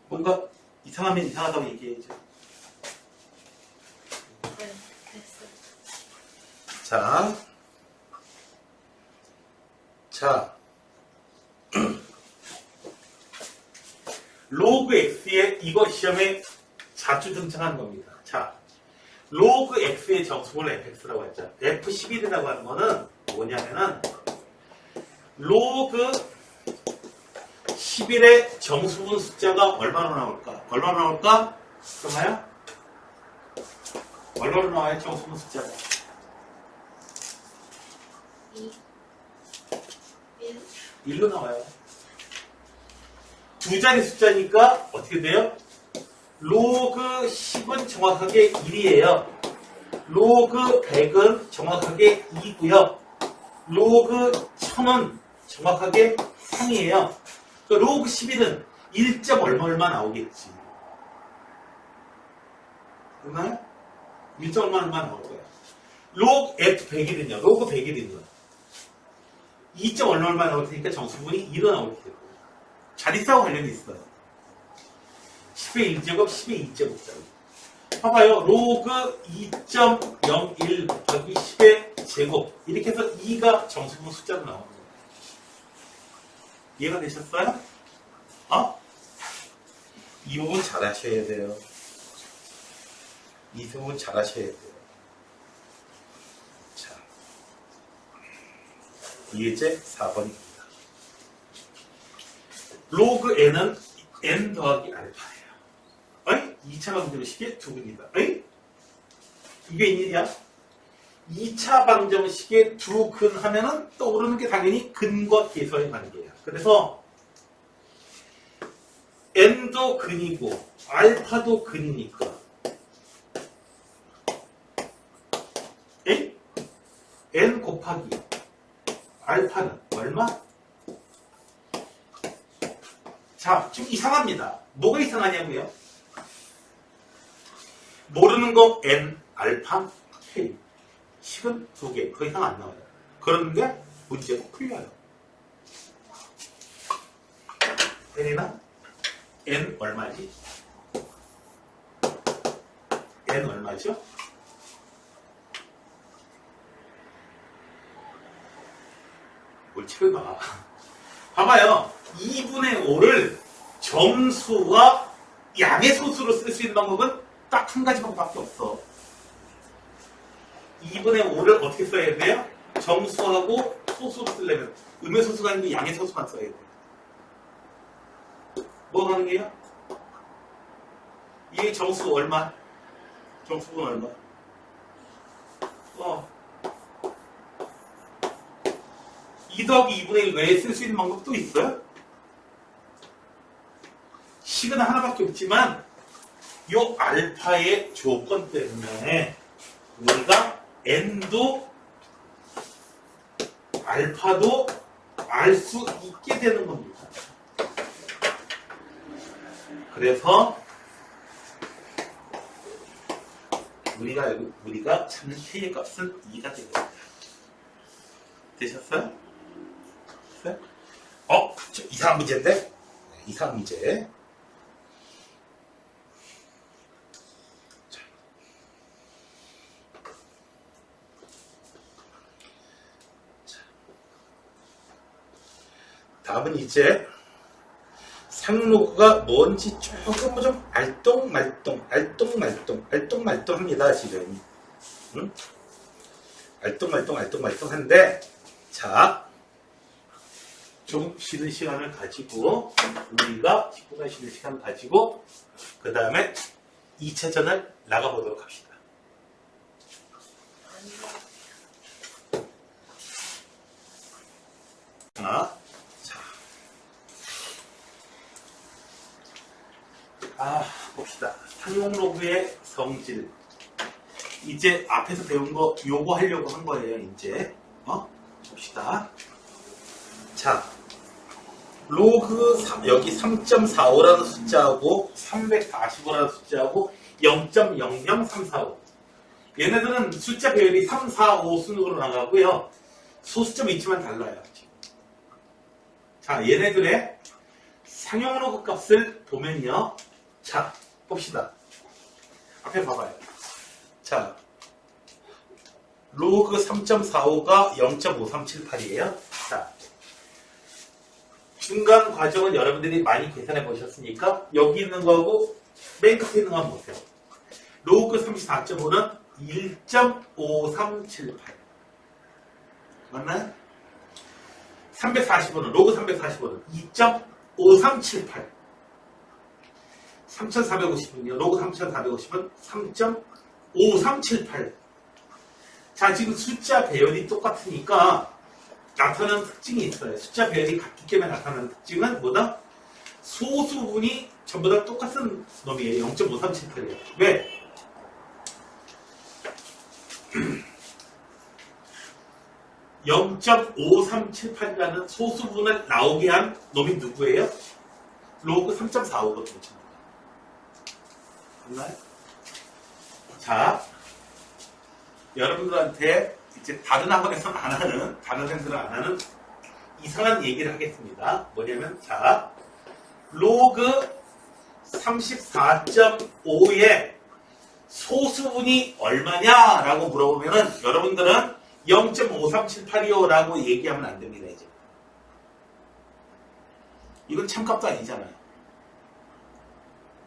[SPEAKER 1] 뭔가 이상하면 이상하다고 얘기해야죠.
[SPEAKER 2] 네, 됐어요.
[SPEAKER 1] 자, 로그 x에 이거 시험에 자주 등장하는 겁니다. 자, 로그 x의 정수분을 fx라고 했죠. f11이라고 하는 거는 뭐냐면은 로그 11의 정수분 숫자가 얼마로 나올까? 얼마로 나올까? 그러나요? 얼마로 나와요? 정수분 숫자가
[SPEAKER 2] 2, 1,
[SPEAKER 1] 1로 나와요. 두 자리 숫자니까 어떻게 돼요? 로그 10은 정확하게 1이에요. 로그 100은 정확하게 2고요. 로그 1000은 정확하게 3이에요. 그러니까 로그 11은 1. 얼마 나오겠지. 그나요? 1. 얼마 나올 거야. 로그 F100이든요. 로그 100이든요. 2. 얼마 나올 테니까 정수분이 1로 나올 테고. 자리수하고 관련이 있어요. 10의 1제곱, 10의 2제곱짜리. 봐봐요. 로그 2.01 곱하기 10의 제곱. 이렇게 해서 2가 정수분 숫자로 나오는 거예요. 이해가 되셨어요? 이 부분 잘 하셔야 돼요. 이 부분 잘 하셔야 돼요. 자, 예제 4번입니다. 로그 n은 n 더하기 알파예요. 어이? 2차 방정식의 두근이다. 어이? 이게 웬일이야? 2차 방정식의 두 근 하면은 떠오르는 게 당연히 근과 계수의 관계야. 그래서 n도 근이고 알파도 근이니까 n 곱하기 알파는 얼마? 자, 지금 이상합니다. 뭐가 이상하냐고요? 모르는 거 n, 알파, k 10은 2개, 그 이상 안 나와요. 그런데 문제가 풀려요. n이나 n 얼마지? n 얼마죠? 뭘 책을 봐. 봐봐요. 2분의 5를 정수와 양의 소수로 쓸 수 있는 방법은 딱 한 가지 방법밖에 없어. 2분의 5를 어떻게 써야 돼요? 정수하고 소수로 쓰려면 음의 소수가 아니고 양의 소수만 써야 돼. 뭐 하는 게요? 이게 정수 얼마? 정수분 얼마? 2 더하기 2분의 1 외에 쓸 수 있는 방법도 있어요? 식은 하나밖에 없지만 요 알파의 조건 때문에 우리가 n도 알파도 알 수 있게 되는 겁니다. 그래서 우리가 찾는 k의 값은 2가 되겠습니다. 되셨어요? 됐어요? 이상한 문제인데? 네, 이상한 문제. 다음은 이제 상로그가 뭔지 조금 좀 알똥말똥 합니다, 지금. 응? 알똥말똥 한데, 자, 좀 쉬는 시간을 가지고, 우리가 10분간 쉬는 시간을 가지고, 그 다음에 2차전을 나가보도록 합시다. 봅시다. 상용로그의 성질. 이제 앞에서 배운 거 요거 하려고 한 거예요, 이제. 봅시다. 자, 로그 3, 여기 3.45라는 숫자하고 345라는 숫자하고 0.00345. 얘네들은 숫자 배열이 3, 4, 5 순으로 나가고요. 소수점 위치만 달라요. 자, 얘네들의 상용로그 값을 보면요. 자, 봅시다. 앞에 봐봐요. 자, 로그 3.45가 0.5378이에요. 자, 중간 과정은 여러분들이 많이 계산해 보셨으니까 여기 있는 거하고 맨 끝에 있는 거 한번 보세요. 로그 34.5는 1.5378 맞나요? 345는 로그 345는 2.5378 3450은요. 로그 3450은 3.5378 자, 지금 숫자 배열이 똑같으니까 나타나는 특징이 있어요. 숫자 배열이 같기 때문에 나타나는 특징은 뭐다? 소수분이 전부 다 똑같은 놈이에요. 0.5378이에요. 왜? (0.5378이라는) 소수분을 나오게 한 놈이 누구예요? 로그 3.45거든요. 맞나요? 자, 여러분들한테 이제 다른 학원에서는 안 하는, 다른 학생들은 안 하는 이상한 얘기를 하겠습니다. 뭐냐면, 자, 로그 34.5의 소수분이 얼마냐라고 물어보면은 여러분들은 0.5378이요 라고 얘기하면 안 됩니다, 이제. 이건 참값도 아니잖아요.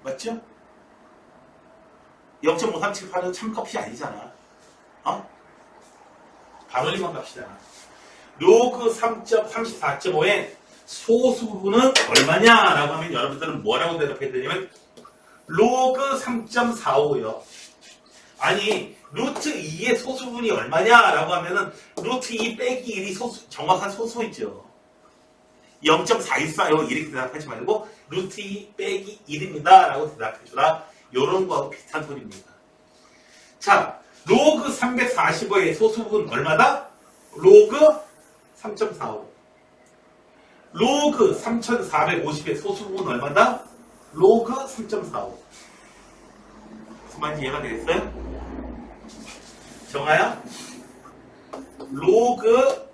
[SPEAKER 1] 맞죠? 0.5378은 참값이 아니잖아. 반올림만 갑시다. 로그 3.34.5의 소수분은 얼마냐라고 하면 여러분들은 뭐라고 대답해야 되냐면 로그 3.45요. 아니 루트 2의 소수분이 얼마냐라고 하면은 루트 2 빼기 1이 정확한 소수이죠. 0.414요 이렇게 대답하지 말고 루트 2 빼기 1입니다 라고 대답해주라. 요런 거하고 비슷한 소리입니다. 자, 로그 345의 소수분 얼마다? 로그 3.45. 로그 3450의 소수분 얼마다? 로그 3.45. 무슨 말인지 이해가 되겠어요? 정아야? 로그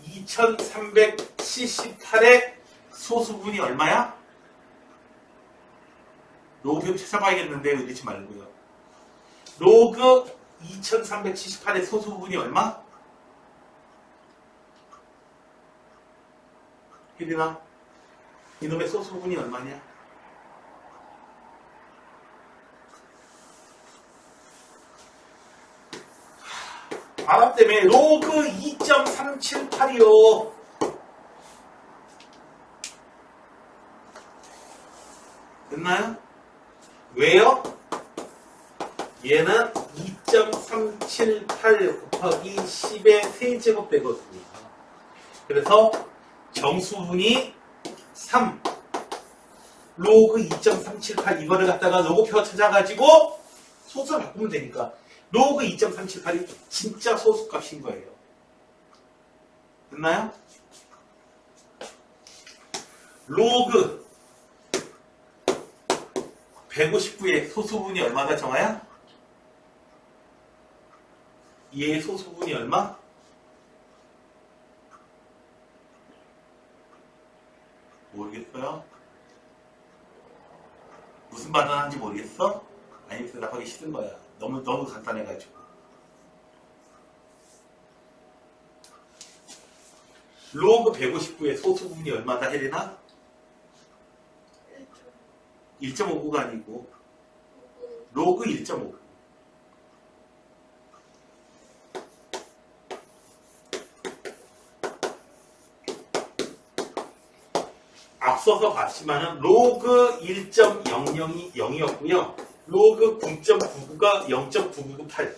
[SPEAKER 1] 2378의 소수분이 얼마야? 로그 배우 찾아봐야겠는데 이러지 말고요. 로그 2378의 소수분이 얼마? 혜린아, 이놈의 소수분이 얼마냐? 바람 때문에 로그 2.378이요. 됐나요? 왜요? 얘는 2.378 곱하기 10의 세제곱 되거든요. 그래서 정수분이 3 로그 2.378 이거를 갖다가 로그표 찾아가지고 소수를 바꾸면 되니까 로그 2.378이 진짜 소수값인 거예요. 됐나요? 로그 159의 소수분이 얼마가 정하야? 얘의 소수분이 얼마? 모르겠어요? 무슨 반응하는지 모르겠어? 아니 대답하기 싫은 거야. 너무 간단해가지고. 로그 159의 소수분이 얼마다 혜린아? 1.59가 아니고 로그 1.59. 앞서서 봤지만은 로그 1.002 0이었고요. 로그 9.99가 0.998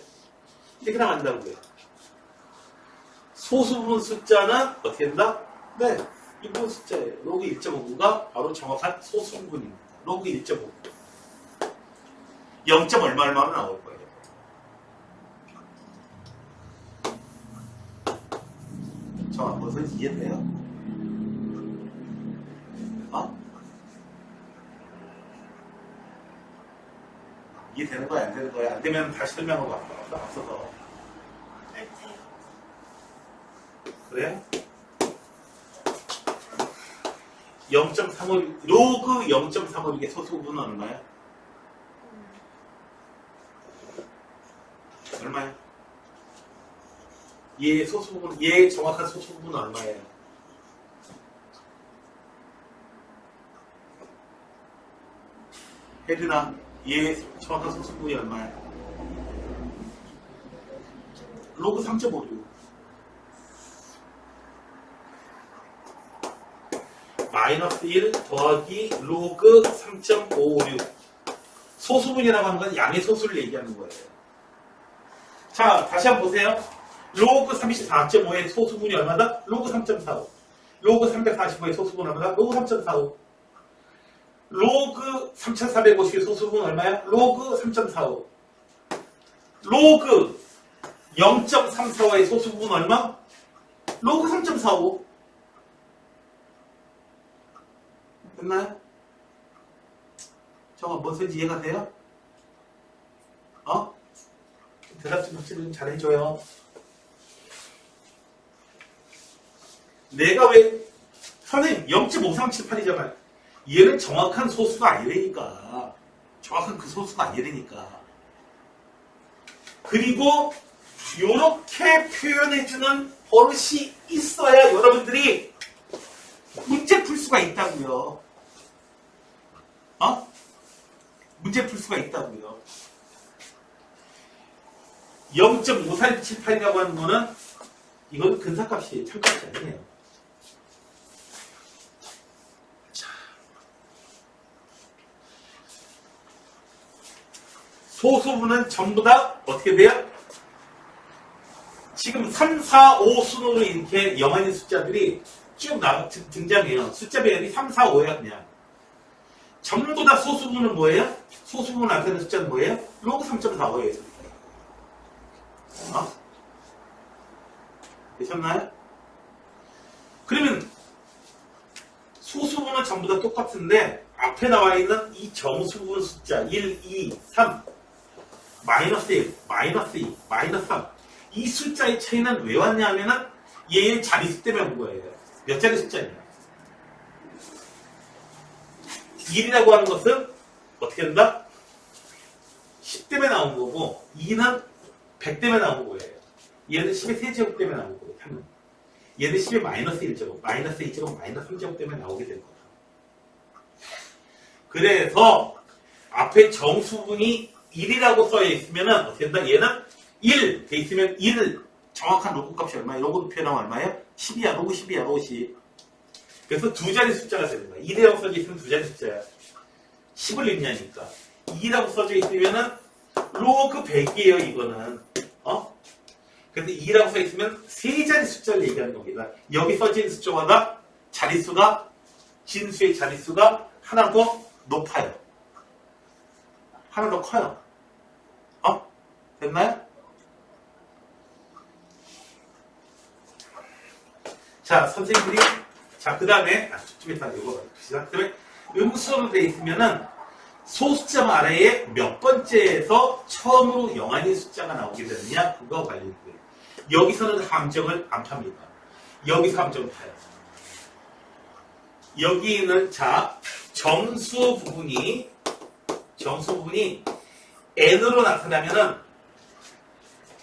[SPEAKER 1] 이렇게 나간다고요. 소수분 숫자는 어떻게 된다? 네, 이 부분 숫자예요. 로그 1.59가 바로 정확한 소수분입니다. 로그 1.59 0. 얼마면 나올 거예요. 정확한 것은 이해돼요? 이해되는 거야? 안 되는 거야? 안 되면 다시 설명하고 앞서서. 그래? 0.35 로그 0.35의 소수분은 얼마야? 얼마야? 얘 소수분, 얘 정확한 소수분은 얼마예요? 혜린아, 얘 정확한 소수분이 얼마야? 로그 3.56. 마이너스 1 더하기 로그 3.556. 소수분이라고 하는 건 양의 소수를 얘기하는 거예요. 자, 다시 한번 보세요. 로그 34.5의 소수분이 얼마다? 로그 3.45. 로그 345의 소수분이 얼마다? 로그 3.45. 로그 3450의 소수분은 얼마야? 로그 3.45. 로그 0.345의 소수분은 얼마? 로그 3.45. 됐나요? 저거 뭔 소리인지 이해가 돼요? 대답 좀 잘해줘요. 내가 왜 선생님 0.5378이잖아요. 얘는 정확한 소수가 아니라니까. 정확한 그 소수가 아니라니까. 그리고 이렇게 표현해주는 버릇이 있어야 여러분들이 문제 풀 수가 있다고요. 문제 풀 수가 있다고요. 0.5478이라고 하는 거는 이건 근사값이에요. 참값이 아니에요. 소수분은 전부 다 어떻게 돼요? 지금 3, 4, 5 순으로 이렇게 영어인 숫자들이 쭉 등장해요. 숫자 배열이 3, 4, 5야 그냥. 전부 다 소수분은 뭐예요? 소수분 앞에 있는 숫자는 뭐예요? 로그 3.45예요. 되셨나요? 그러면 소수분은 전부 다 똑같은데 앞에 나와 있는 이 정수분 숫자 1, 2, 3 마이너스 1, 마이너스 2, 마이너스 3 이 숫자의 차이는 왜 왔냐 하면은 얘의 자리수 때문에 온 거예요. 몇 자리 숫자냐? 1이라고 하는 것은 어떻게 된다? 10 때문에 나온 거고 2는 100 때문에 나온 거예요. 얘는 10의 세제곱 때문에 나온 거예요. 3은. 얘는 10의 마이너스 1제곱, 마이너스 2제곱, 마이너스 3제곱 때문에 나오게 될 거야. 그래서 앞에 정수분이 1이라고 써 있으면은 어떻게 된다? 얘는 1 돼 있으면 1을 정확한 로그 값이 얼마야? 로그 표현하면 얼마예요? 10이야. 로그 10이야. 로그 10. 그래서 두 자리 숫자가 되는 거야. 1이라고 써져 있으면 두 자리 숫자야. 10을 읽냐니까. 2라고 써져 있으면은 로그 100이에요. 이거는. 그래서 2라고 써 있으면 세 자리 숫자를 얘기하는 겁니다. 여기 써진 숫자마다 자릿수가 진수의 자릿수가 하나 더 높아요. 하나 더 커요. 됐나요? 자, 선생님들이, 자, 그 다음에, 좀 이따 이거 봅시다. 그 다음에 음수로 되어 있으면은 소숫자 아래에 몇 번째에서 처음으로 영한의 숫자가 나오게 되느냐, 그거 관련돼요. 여기서는 함정을 안 팝니다. 여기서 함정을 파요. 여기는, 자, 정수 부분이 n으로 나타나면은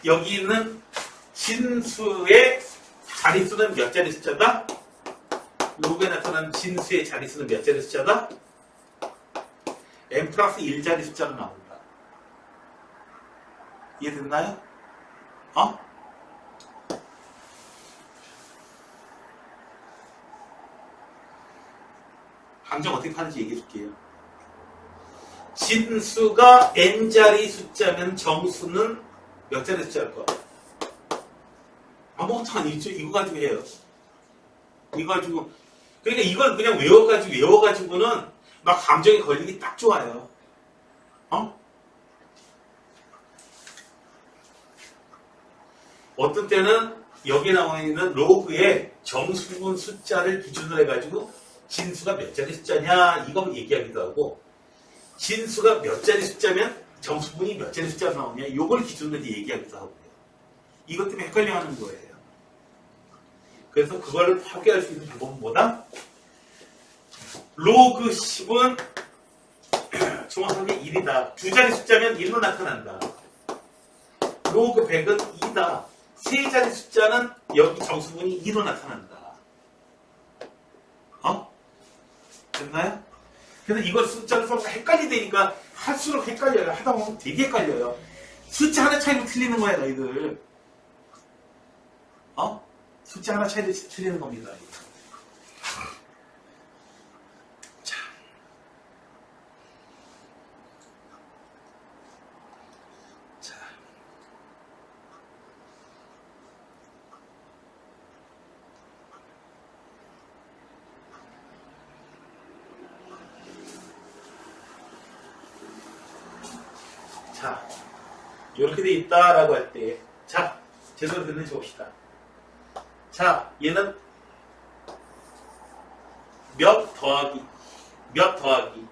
[SPEAKER 1] 여기 있는 진수의 자릿수는 몇 자리 숫자다? 로그에 나타나는 진수의 자릿수는 몇 자리 숫자다? n 플러스 1자리 숫자로 나온다. 이해됐나요? 함정 어떻게 파는지 얘기해 줄게요. 진수가 n자리 숫자면 정수는 몇 자리 숫자일 거야? 아무것도 아니죠. 이거 가지고 해요. 이거 가지고. 그러니까 이걸 그냥 외워가지고는 막 감정에 걸리기 딱 좋아요. 어떤 때는 여기 나와 있는 로그에 정수분 숫자를 기준으로 해가지고 진수가 몇 자리 숫자냐 이거 얘기하기도 하고 진수가 몇 자리 숫자면 정수분이 몇 자리 숫자가 나오냐 이걸 기준으로 얘기하기도 하고요. 이것 때문에 헷갈려하는 거예요. 그래서 그걸 파괴할 수 있는 방법은 뭐다? 로그 10은 정확하게 1이다. 두 자리 숫자면 1로 나타난다. 로그 100은 2다. 세 자리 숫자는 여기 정수분이 2로 나타난다. 됐나요? 그래서 이걸 숫자를 써서 헷갈리다니까 할수록 헷갈려요. 하다 보면 되게 헷갈려요. 숫자 하나 차이로 틀리는 거야, 너희들. 숫자 하나 차이로 틀리는 겁니다. 자. 자. 자, 이렇게 돼 있다라고 할 때, 자, 제대로 됐는지 봅시다. 자, 얘는 몇 더하기.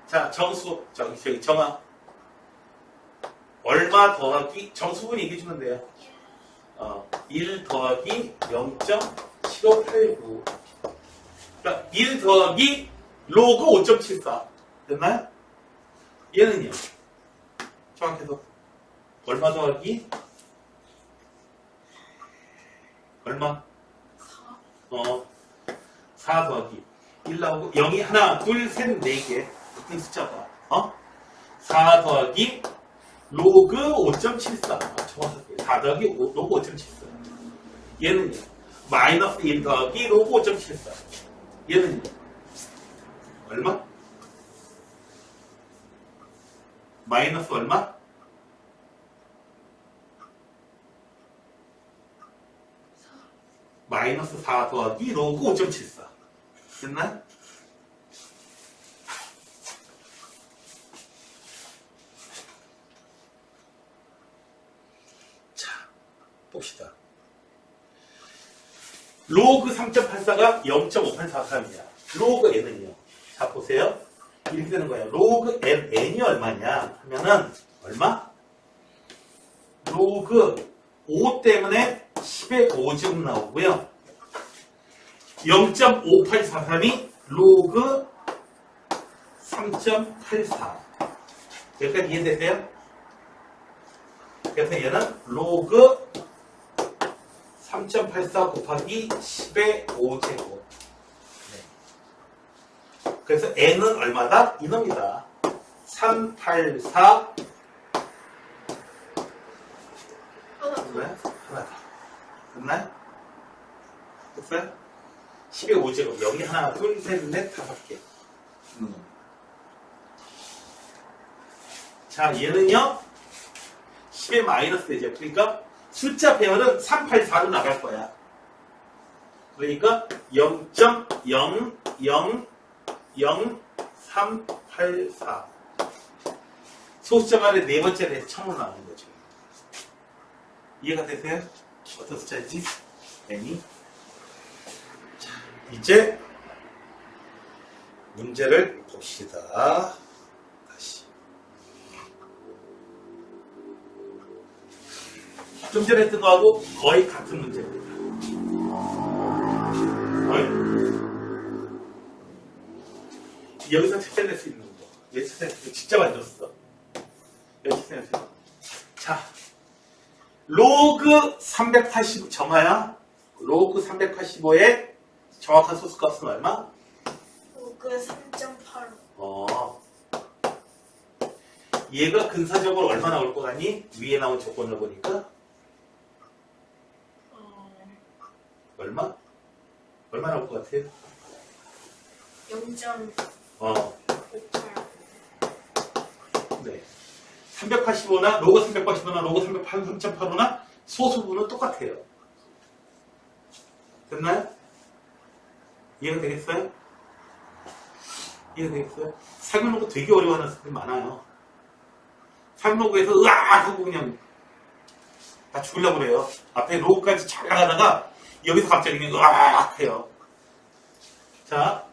[SPEAKER 1] 자, 정수, 저기 정아. 얼마 더하기, 정수분 얘기해주면 돼요. 1 더하기 0.7589. 그러니까 1 더하기 로그 5.74. 됐나요? 얘는요. 정확해서 얼마 더하기? 얼마? 4 더하기 1 나오고 0이 하나, 둘, 셋, 4개 붙은 숫자가 4 더하기 로그 5.74 정확하게 4 더하기 로그 5.74 얘는요 마이너스 1 더하기 로그 5.74 얘는요 얼마? 마이너스 얼마? 마이너스 4 더하기 로그 5.74 됐나요? 자, 봅시다. 로그 3.84가 0.5843이야. 로그 n은요. 자, 보세요. 이렇게 되는 거예요. 로그 n이 얼마냐 하면은 얼마? 로그 5 때문에 10의 5제곱 나오고요. 0.5843이 로그 3.84. 여기까지 이해되세요? 그래서 얘는 로그 3.84 곱하기 10의 5제곱. 네. 그래서 n은 얼마다? 이놈이다. 384
[SPEAKER 2] 하나 더.
[SPEAKER 1] 됐나요? 하나 더. 됐나요? 됐어요? 10의 5제곱. 여기 하나, 둘, 셋, 넷, 다섯 개. 자, 얘는요, 10의 마이너스 되죠. 그러니까 숫자 배열은 384로 나갈 거야. 그러니까 0.0000384. 소수점 안에 네 번째로 해서 1000으로 나오는 거죠. 이해가 되세요? 어떤 숫자인지? n이. 자, 이제 문제를 봅시다. 다시. 좀 전에 했던 거하고 거의 같은 문제입니다. 거의. 여기서 찾아낼 수 있는 거. 여기 찾아낼 수 있는 거 진짜 만들었어. 여기 찾아낼 수 있는 거. 자, 로그 385 정하야. 로그 385의 정확한 소수값은 얼마?
[SPEAKER 2] 로그 3.85.
[SPEAKER 1] 얘가 근사적으로 얼마 나올 것 같니? 위에 나온 조건을 보니까 얼마? 얼마 나올 것 같아요?
[SPEAKER 2] 0.58.
[SPEAKER 1] 네. 385나 로그 385나 로그 385나 소수분은 똑같아요. 됐나요? 이해가 되겠어요? 이해가 되겠어요? 사교로그 되게 어려워하는 사람들이 많아요. 사교로그에서 으악 하고 그냥 다 죽으려고 그래요. 앞에 로그까지 잘 나가다가 여기서 갑자기 그냥 으악 해요. 자,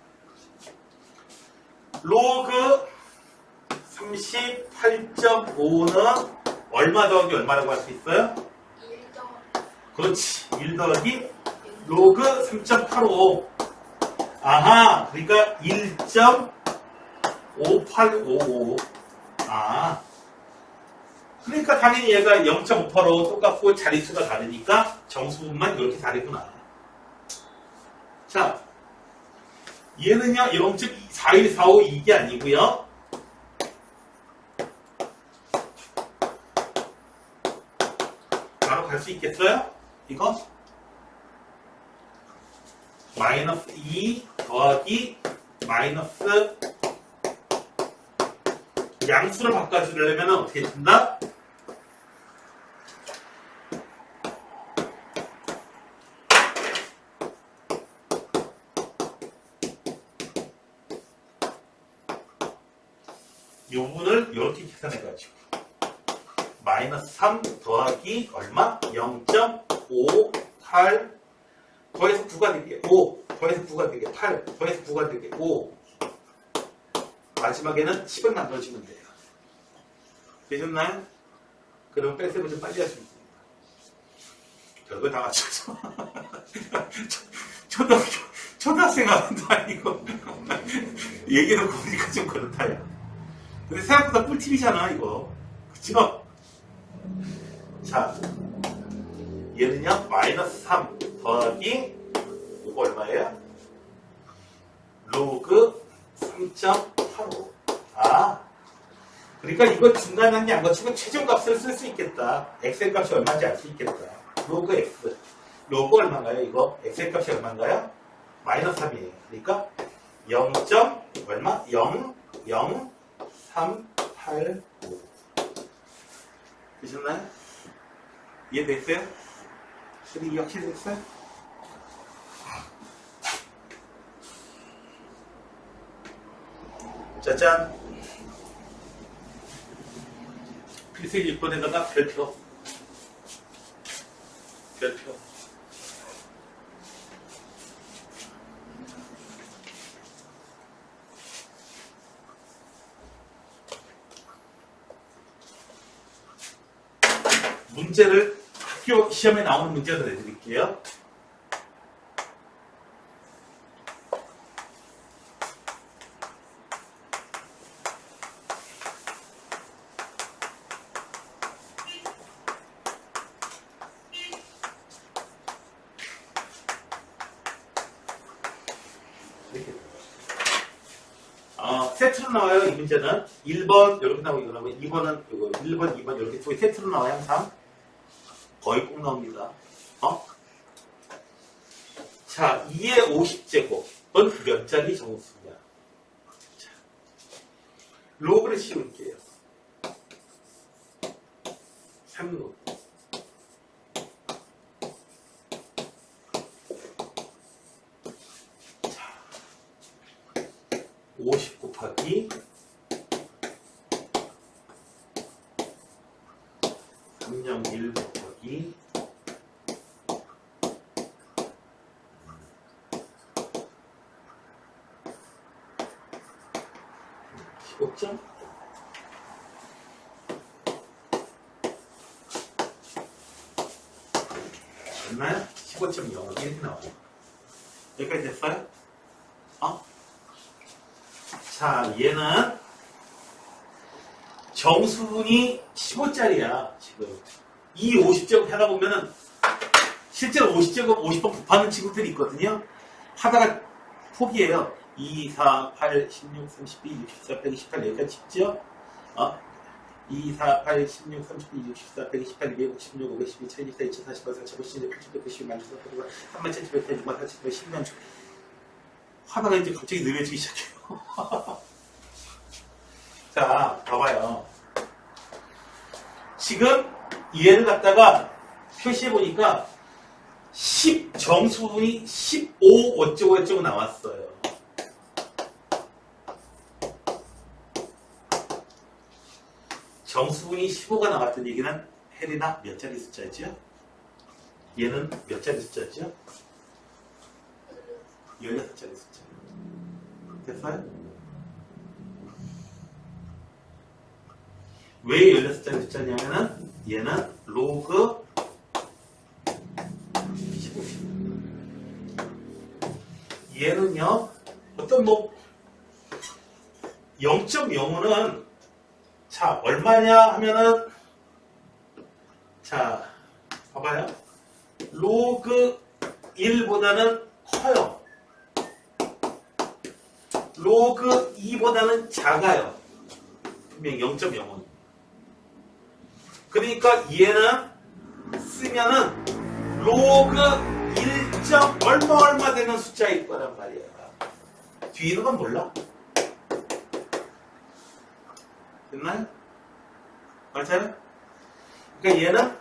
[SPEAKER 1] 로그 38.5는 얼마 더하기 얼마라고 할 수 있어요?
[SPEAKER 2] 1 더.
[SPEAKER 1] 그렇지. 1 더하기 로그 3.85. 아하. 그러니까 1.5855. 아. 그러니까 당연히 얘가 0.585 똑같고 자릿수가 다르니까 정수분만 이렇게 다르구나. 자. 얘는요. 0.4145 이게 아니고요. 바로 갈 수 있겠어요? 이거? 마이너스 2 더하기 마이너스 양수를 바꿔주려면 어떻게 된다? 이 부분을 이렇게 계산해가지고 마이너스 3 더하기 얼마? 0.58 더해서 9가 되게 5 더해서 9가 되게 8 더해서 9가 되게 5 마지막에는 10을 만들어주면 돼요. 되셨나요? 그럼 뺄셈을 좀 빨리 할 수 있습니다. 별걸 다 맞춰서 초등학생 하는도 아니고 얘기를 보니까 좀 그렇다요. 근데 생각보다 꿀팁이잖아 이거. 그쵸? 자, 얘는요 마이너스 3 더하기 이거 얼마예요? 로그 3.85. 아, 그러니까 이거 중간한 게 안 거치고 최종값을 쓸 수 있겠다. x의 값이 얼마인지 알 수 있겠다. 로그 x. 로그 얼마인가요 이거? x의 값이 얼마인가요? 마이너스 3이에요. 그러니까 0. 얼마? 0, 0, 3, 8, 5. 되셨나요? 이해됐어요? 근데 이해가 됐어요? 짜잔. 필수 6번에다가 별표. 별표. 문제를 학교 시험에 나오는 문제를 내드릴게요. 세트로 나와요. 이 문제는 1번 이렇게 나오고 이거 나오고 2번은 이거 1번, 2번 이렇게 두 개 세트로 나와요. 항상 거의 꼭 나옵니다. 자, 2의 50제곱은 몇 자리 정수냐? 자, 로그를 씌울게요. 3로그. 자, 50 곱하기 301 곱하기 15점? 됐나요? 15.0 이렇게 나와요. 여기까지 됐어요? 자, 얘는 정수분이 15짜리야, 지금. 이 50제곱 하다 보면은, 실제로 50제곱 50번 곱하는 친구들이 있거든요. 하다가 포기해요. 2, 4, 8, 16, 32, 64, 128, 여기까지 쉽죠? 2, 4, 8, 16, 32, 64, 128, 256, 512, 1024, 2048, 4050, 80, 190, 1 3700, 1 3700, 10년 하다가 이제 갑자기 느려지기 시작해요. 자, 봐봐요. 지금 얘를 갖다가 표시해보니까 10 정수분이 15 어쩌고 나왔어요. 정수분이 15가 나왔던 얘기는 혜리나 몇 자리 숫자죠? 얘는 몇 자리 숫자죠? 16자리 숫자. 됐어요? 왜 16자리 숫자냐면은 얘는 로그 15. 얘는요, 어떤 0.05는 자, 얼마냐 하면은, 자, 봐봐요. 로그 1보다는 커요. 로그 2보다는 작아요. 분명히 0.05는. 그러니까 얘는 쓰면은 로그 1. 얼마 되는 숫자일 거란 말이야. 뒤에 있는 건 몰라. 됐나요? 맞아요? 그러니까 얘는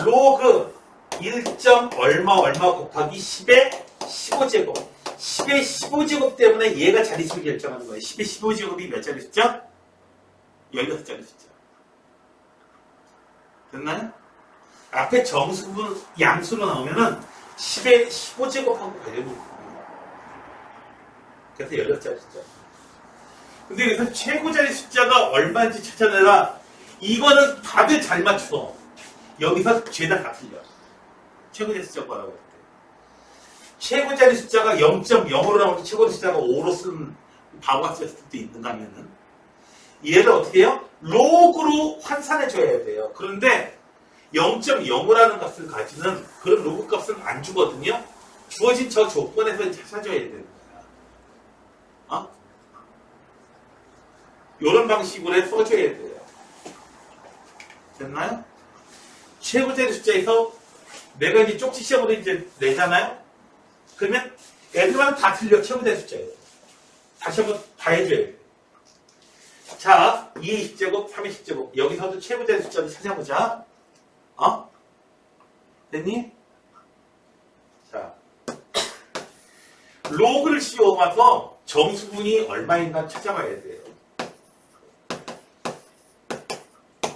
[SPEAKER 1] 로그 1. 얼마 곱하기 10의 15제곱. 10의 15제곱 때문에 얘가 자릿수를 결정하는 거예요. 10의 15제곱이 몇 자리 숫자? 16자리 숫자. 됐나요? 앞에 정수분 양수로 나오면은 10의 15제곱하고 관련이 있습니다. 그래서 16자리 숫자. 근데 여기서 최고자리 숫자가 얼마인지 찾아내라. 이거는 다들 잘 맞춰. 여기서 죄다 다 틀려. 최고자리 숫자가 뭐라고 할 때. 최고자리 숫자가 0.0으로 나오면 최고자리 숫자가 5로 쓴 바보가 썼을 수도 있는가 하면은 얘를 어떻게 해요? 로그로 환산해줘야 돼요. 그런데 0.05라는 값을 가지는 그런 로그 값은 안 주거든요. 주어진 저 조건에서 찾아줘야 되는 거야. 이런 방식으로 해 써줘야 돼요. 됐나요? 최고자리 숫자에서 내가 이제 쪽지 시험으로 이제 내잖아요? 그러면 애들만 다 틀려, 최고자리 숫자에서. 다시 한번 다 해줘야 돼요. 자, 2의 10제곱, 3의 10제곱. 여기서도 최고자리 숫자를 찾아보자. 됐니? 자, 로그를 씌워봐서 정수분이 얼마인가 찾아봐야 돼요.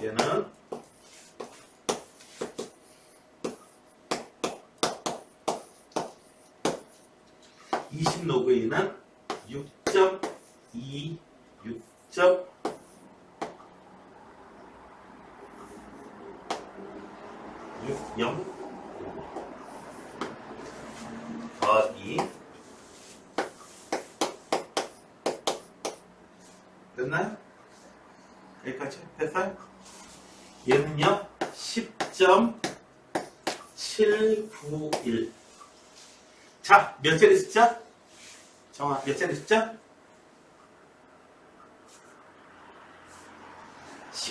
[SPEAKER 1] 얘는 20 로그 2는 6.2, 6.0 더하기 됐나요? 여기까지 됐어요? 얘는요 10.791. 자, 몇 자리 숫자? 정아, 몇 자리 숫자?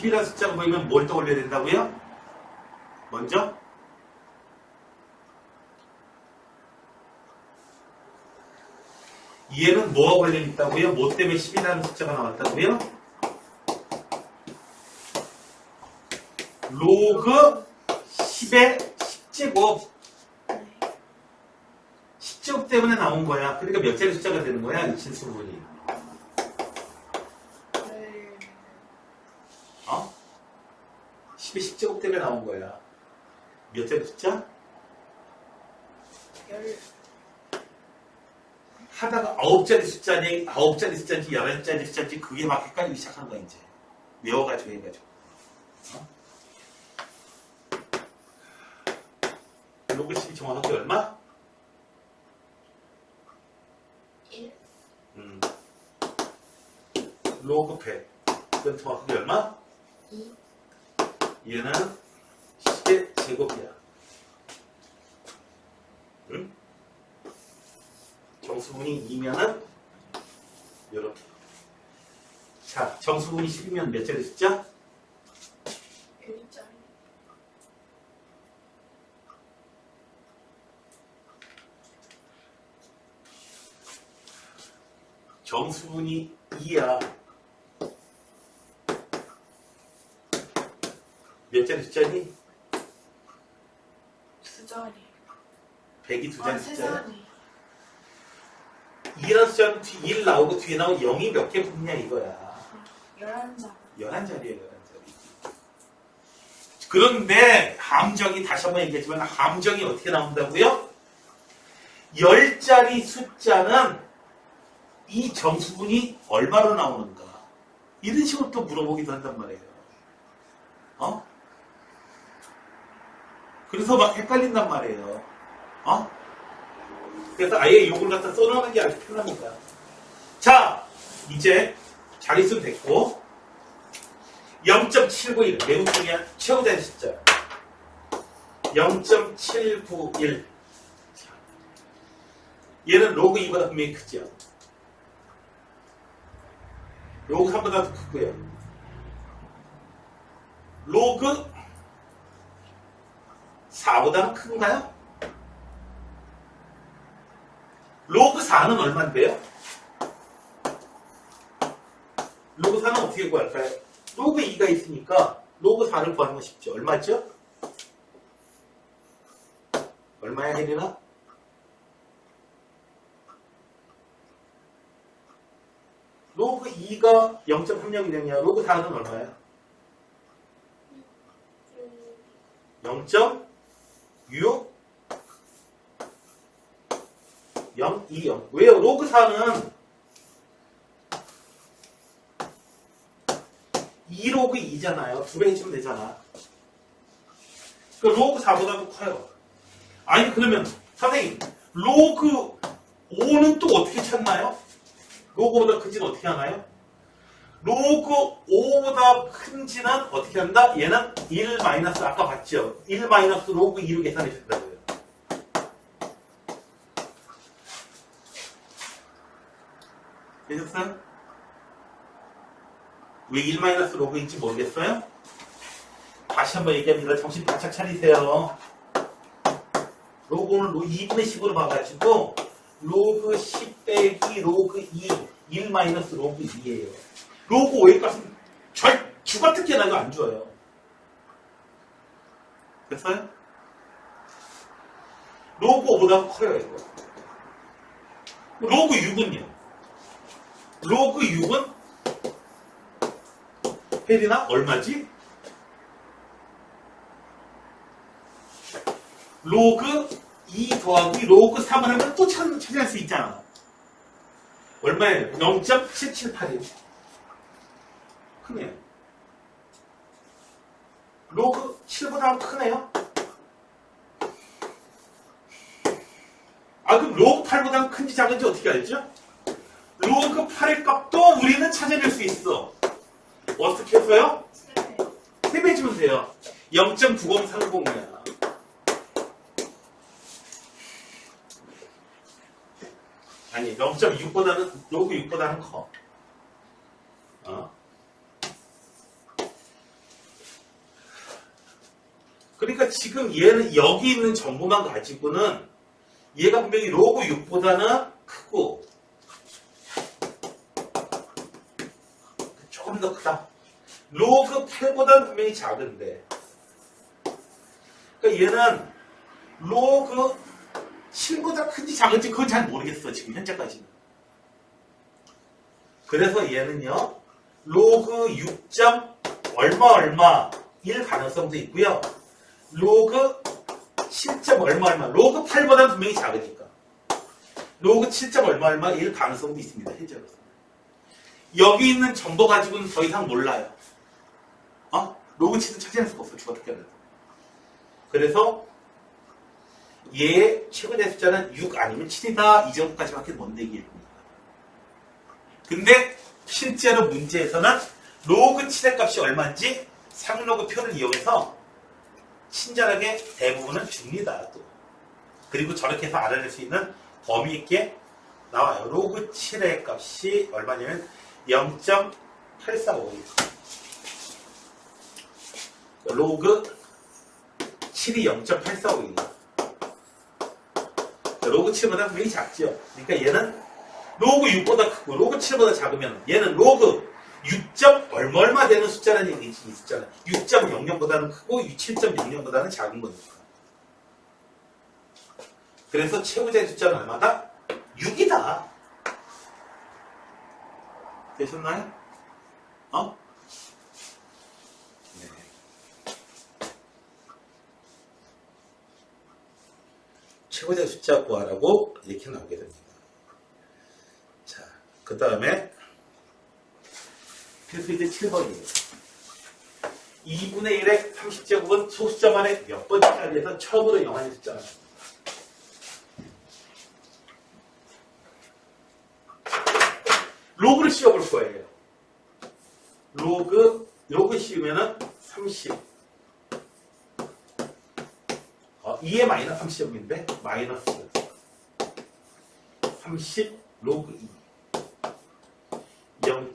[SPEAKER 1] 10이라는 숫자가 보이면 뭘 떠올려야 된다고요? 먼저 얘는 뭐가 관련있다고요? 뭐 때문에 10이라는 숫자가 나왔다고요? 로그 10의 10제곱 10제곱 때문에 나온 거야. 그러니까 몇 자리 숫자가 되는 거야? 이 진수분이. 어? 10의 10제곱 때문에 나온 거야. 몇 자리 숫자? 하다가 9자리 숫자니 9자리 숫자인지 11자리 숫자인지 그게 막 헷갈리기 시작한 거야 이제. 외워가지고 해가지고. 어? 로그 10이 정확하게 얼마?
[SPEAKER 2] 1.
[SPEAKER 1] 로그 100. 그건 정확하게 얼마?
[SPEAKER 2] 2.
[SPEAKER 1] 얘는 10의 제곱이야. 응? 정수분이 2면은 이렇게. 자, 정수분이 10이면 몇 자리 숫자?
[SPEAKER 2] 1짜리.
[SPEAKER 1] 정수분이 2야. 몇 자리 숫자니?
[SPEAKER 2] 2자리.
[SPEAKER 1] 100이 2자리
[SPEAKER 2] 세
[SPEAKER 1] 숫자야.
[SPEAKER 2] 자리.
[SPEAKER 1] 2라는 숫자는 1 나오고 뒤에 나온 0이 몇 개 붙냐 이거야.
[SPEAKER 2] 11자리.
[SPEAKER 1] 11자리예요, 11자리. 그런데 함정이 다시 한번 얘기했지만 함정이 어떻게 나온다고요? 10자리 숫자는 이 정수분이 얼마로 나오는가? 이런 식으로 또 물어보기도 한단 말이에요. 어? 그래서 막 헷갈린단 말이에요. 어? 그래서 아예 요걸 갖다 써놓는 게 아주 편합니다. 자, 이제 자릿수 됐고 0.791 매우 중요한 최고자리 숫자 0.791 얘는 로그 2보다 분명히 크죠. 로그 3보다 더 크고요. 로그 4보다는 큰가요? 로그 4는 얼마인데요? 로그 4는 어떻게 구할까요? 로그 2가 있으니까 로그 4를 구하는 건 쉽죠. 얼마죠? 얼마야, 혜린아? 로그 2가 0.30이냐? 로그 4는 얼마야? 0.6 0, 2, 0. 왜요? 로그 4는 2로그 2잖아요. 2배 해주면 되잖아. 그 로그 4보다도 커요. 아니 그러면 선생님 로그 5는 또 어떻게 찾나요? 로그보다 큰지는 어떻게 하나요? 로그 5보다 큰지는 어떻게 한다? 얘는 1 마이너스 아까 봤죠? 1 마이너스 로그 2로 계산해 준다고요. 되셨어요? 왜 1 마이너스 로그인지 모르겠어요? 다시 한번 얘기합니다. 정신 바짝 차리세요. 로그는 2분의 10으로 봐가지고 로그 10 빼기 로그 2 1 마이너스 로그 2예요. 로그 5의 값은 죽어특게 나도 안 줘요. 됐어요? 로그 5보다 커요 이거. 로그 6은요? 로그 6은 혜린아 얼마지? 로그 2 더하기 로그 3을 하면 또 찾을 수 있잖아. 얼마예요? 0.778이에요. 크네요. 로그 7보다 크네요. 아 그럼 로그 8보다 큰지 작은지 어떻게 알죠? 로그 8의 값도 우리는 찾아낼 수 있어. 어떻게 해서요? 3배 주면 돼요. 0.9030이야. 아니 0.6보다는 로그 6보다는 커. 그러니까 지금 얘는 여기 있는 정보만 가지고는 얘가 분명히 로그 6보다는 크고 조금 더 크다. 로그 8보다는 분명히 작은데 그러니까 얘는 로그 7보다 큰지 작은지 그건 잘 모르겠어. 지금 현재까지는. 그래서 얘는요. 로그 6. 얼마일 가능성도 있고요. 로그 7. 얼마 로그 8보다는 분명히 작으니까 로그 7. 얼마일 가능성도 있습니다. 현재로서. 여기 있는 정보 가지고는 더 이상 몰라요. 로그 7은 찾아낼 수가 없어. 죽었다 깨어나도. 그래서 얘의 최고의 숫자는 6 아니면 7이다. 이 정도까지밖에 못 내기입니다. 근데 실제로 문제에서는 로그 7의 값이 얼마인지 상로그 표를 이용해서 친절하게 대부분은 줍니다. 또. 그리고 저렇게 해서 알아낼 수 있는 범위 있게 나와요. 로그 7의 값이 얼마냐면 0.8452. 로그 7이 0.8452. 로그 7보다 분명히 작죠. 그러니까 얘는 로그 6보다 크고 로그 7보다 작으면 얘는 로그 6. 얼마 되는 숫자라는 얘기지. 이 숫자는 6.00보다는 크고 7.00보다는 작은 거니까. 그래서 최고자의 숫자는 얼마다? 6이다. 되셨나요? 네. 최고자의 숫자 구하라고 이렇게 나오게 됩니다. 자, 그 다음에 그래서 이제 7번이에요. 2분의 1의 30제곱은 소수자만의 몇 번째 자리에서 처음으로 영한의 숫자가 나옵니다. 로그를 씌워볼 거예요. 로그 씌우면은 30. 2의 마이너스 30제곱인데, 마이너스 30 로그 2. 0.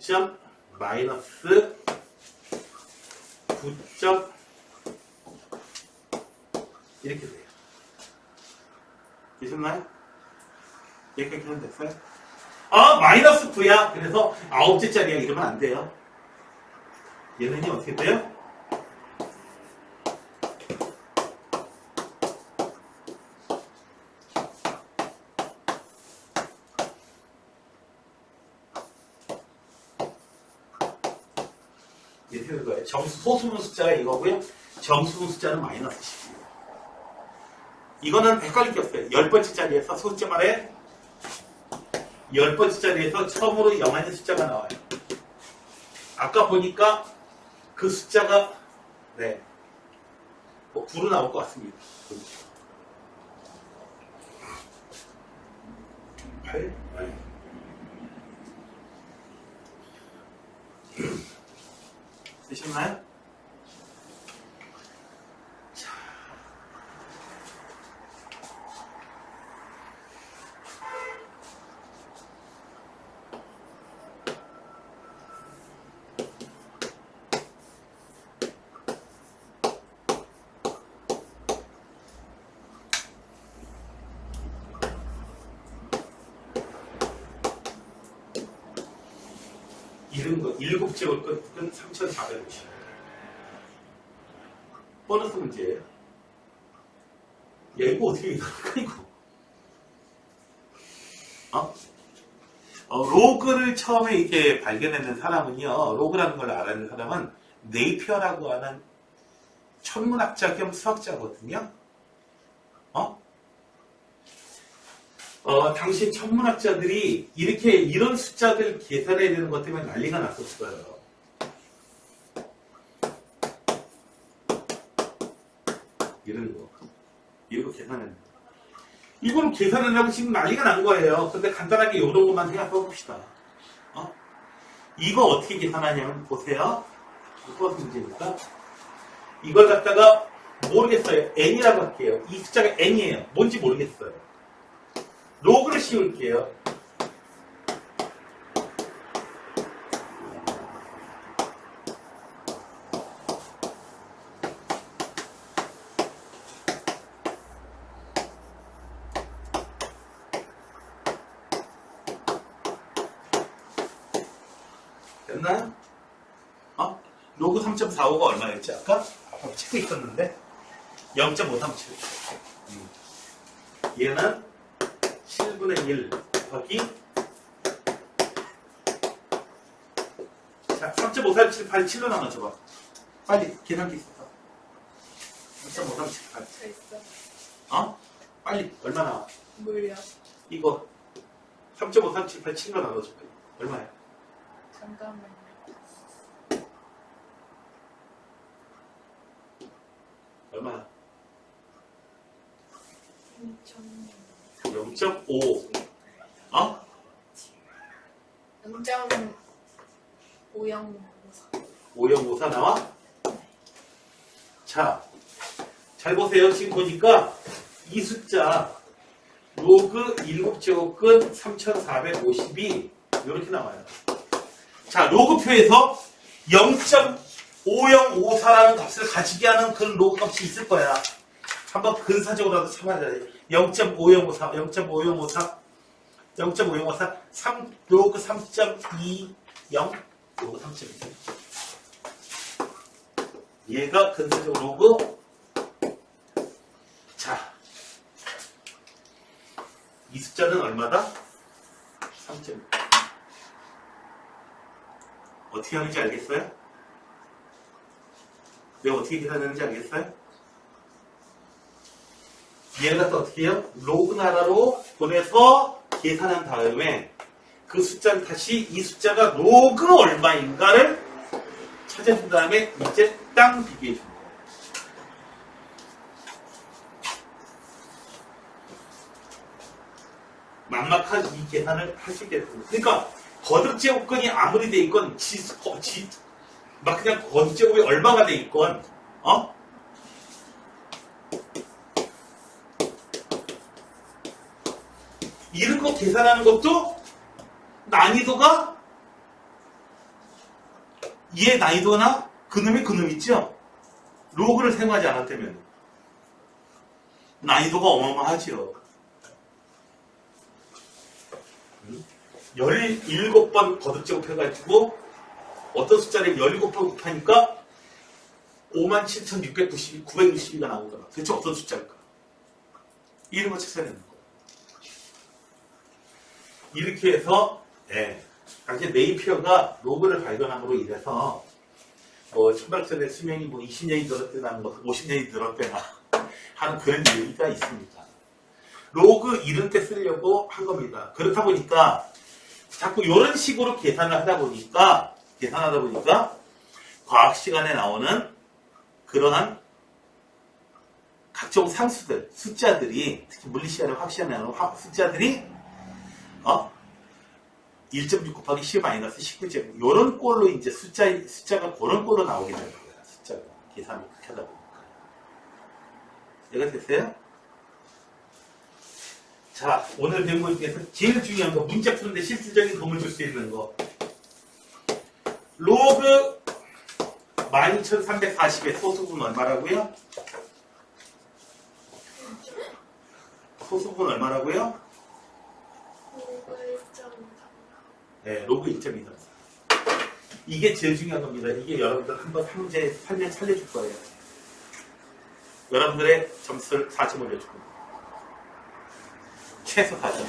[SPEAKER 1] 마이너스 9. 이렇게 돼요. 되셨나요? 여기까지 하면 됐어요? 마이너스 9야. 그래서 9째짜리야. 이러면 안 돼요. 얘는요, 어떻게 돼요? 이렇게 되는 거예요. 소수분 숫자가 이거고요. 정수분 숫자는 마이너스 10이에요. 이거는 헷갈릴 게 없어요. 10번째 자리에서 소수자 말에 10번째 자리에서 처음으로 영한의 숫자가 나와요. 아까 보니까 그 숫자가 네, 9로 나올 것 같습니다. 8? 되셨나요? 자. 이런 거 7제곱 끝은 3,450. 보너스 문제예요. 야, 이거 어떻게 이상할까, 이거? 로그를 처음에 이렇게 발견해낸 사람은요, 로그라는 걸 알아낸 사람은 네이피어라고 하는 천문학자 겸 수학자거든요. 당시 천문학자들이 이런 숫자들 계산해야 되는 것 때문에 난리가 났었어요. 이런 거. 이거 계산해. 이걸 계산하려고 지금 난리가 난 거예요. 근데 간단하게 이런 것만 생각해 봅시다. 이거 어떻게 계산하냐면, 보세요. 이거 문제니까. 이걸 갖다가 모르겠어요. n이라고 할게요. 이 숫자가 n이에요. 뭔지 모르겠어요. 로그를 씌울게요. 됐나요? 로그 3.45가 얼마였지 아까? 책에 있었는데 0.537. 얘는 7분의 1 곱하기 자 3.537 7로 나눠줘봐. 빨리 계산기 있어. 3.537
[SPEAKER 2] 저 있어.
[SPEAKER 1] 빨리 얼마 나와?
[SPEAKER 2] 물려.
[SPEAKER 1] 이거 3.537 7로 나눠줄게. 얼마야?
[SPEAKER 2] 잠깐만요.
[SPEAKER 1] 0.5 5054 나와? 자, 잘 보세요. 지금 보니까 이 숫자 로그 7제곱근 3450이 이렇게 나와요. 자, 로그표에서 0.5054라는 값을 가지게 하는 그런 로그 값이 있을 거야. 한번 근사적으로라도 참아야 돼. 0.5054, 0.5054, 0.5054, 3, 로그 3.20, 로그 3.20. 얘가 근사적 로그. 자, 이 숫자는 얼마다? 3.2. 어떻게 하는지 알겠어요? 내가 어떻게 계산하는지 알겠어요? 얘를 갖다 어떻게 해요? 로그 나라로 보내서 계산한 다음에 그 숫자를 다시 이 숫자가 로그 얼마인가를 찾아준 다음에 이제 땅 비교해 줍니다. 막막한 이 계산을 할 수 있게 됐습니다. 그러니까 거듭제곱근이 아무리 돼 있건 막 그냥 거듭제곱이 얼마가 돼 있건 이런 거 계산하는 것도 난이도가 얘 난이도나 그놈 있죠? 로그를 사용하지 않았다면 난이도가 어마어마하죠. 17번 거듭제곱 해가지고 어떤 숫자를 17번 곱하니까 57,692가 나오더라. 도대체 어떤 숫자일까? 이런 거 찾아야 되는 거야. 이렇게 해서 당시 네이피어가 로그를 발견함으로 인해서 천박전의 수명이 20년이 늘었대나 50년이 늘었대나 하는 그런 얘기가 있습니다. 로그 이런 때 쓰려고 한 겁니다. 그렇다 보니까 자꾸 이런 식으로 계산을 하다 보니까 과학 시간에 나오는 그러한 각종 상수들, 숫자들이 특히 물리 시간에 화학 시간에 나오는 숫자들이 1.6 곱하기 10 마이너스 19제곱 요런 꼴로 이제 숫자가 그런 꼴로 나오게 되는 거예요. 숫자가 계산을 그렇게 하다 보니까. 이해가 됐어요? 자, 오늘 배운 것 중에서 제일 중요한 거, 문제 푸는데 실질적인 도움을 줄 수 있는 거. 로그 12,340의 소수분 얼마라고요? 소수분 얼마라고요? 네, 로그 1.23. 이게 제일 중요한 겁니다. 이게 여러분들 한번 문제 설명 살려줄 거예요. 여러분들의 점수를 4점 올려줄 겁니다. 최소 4점.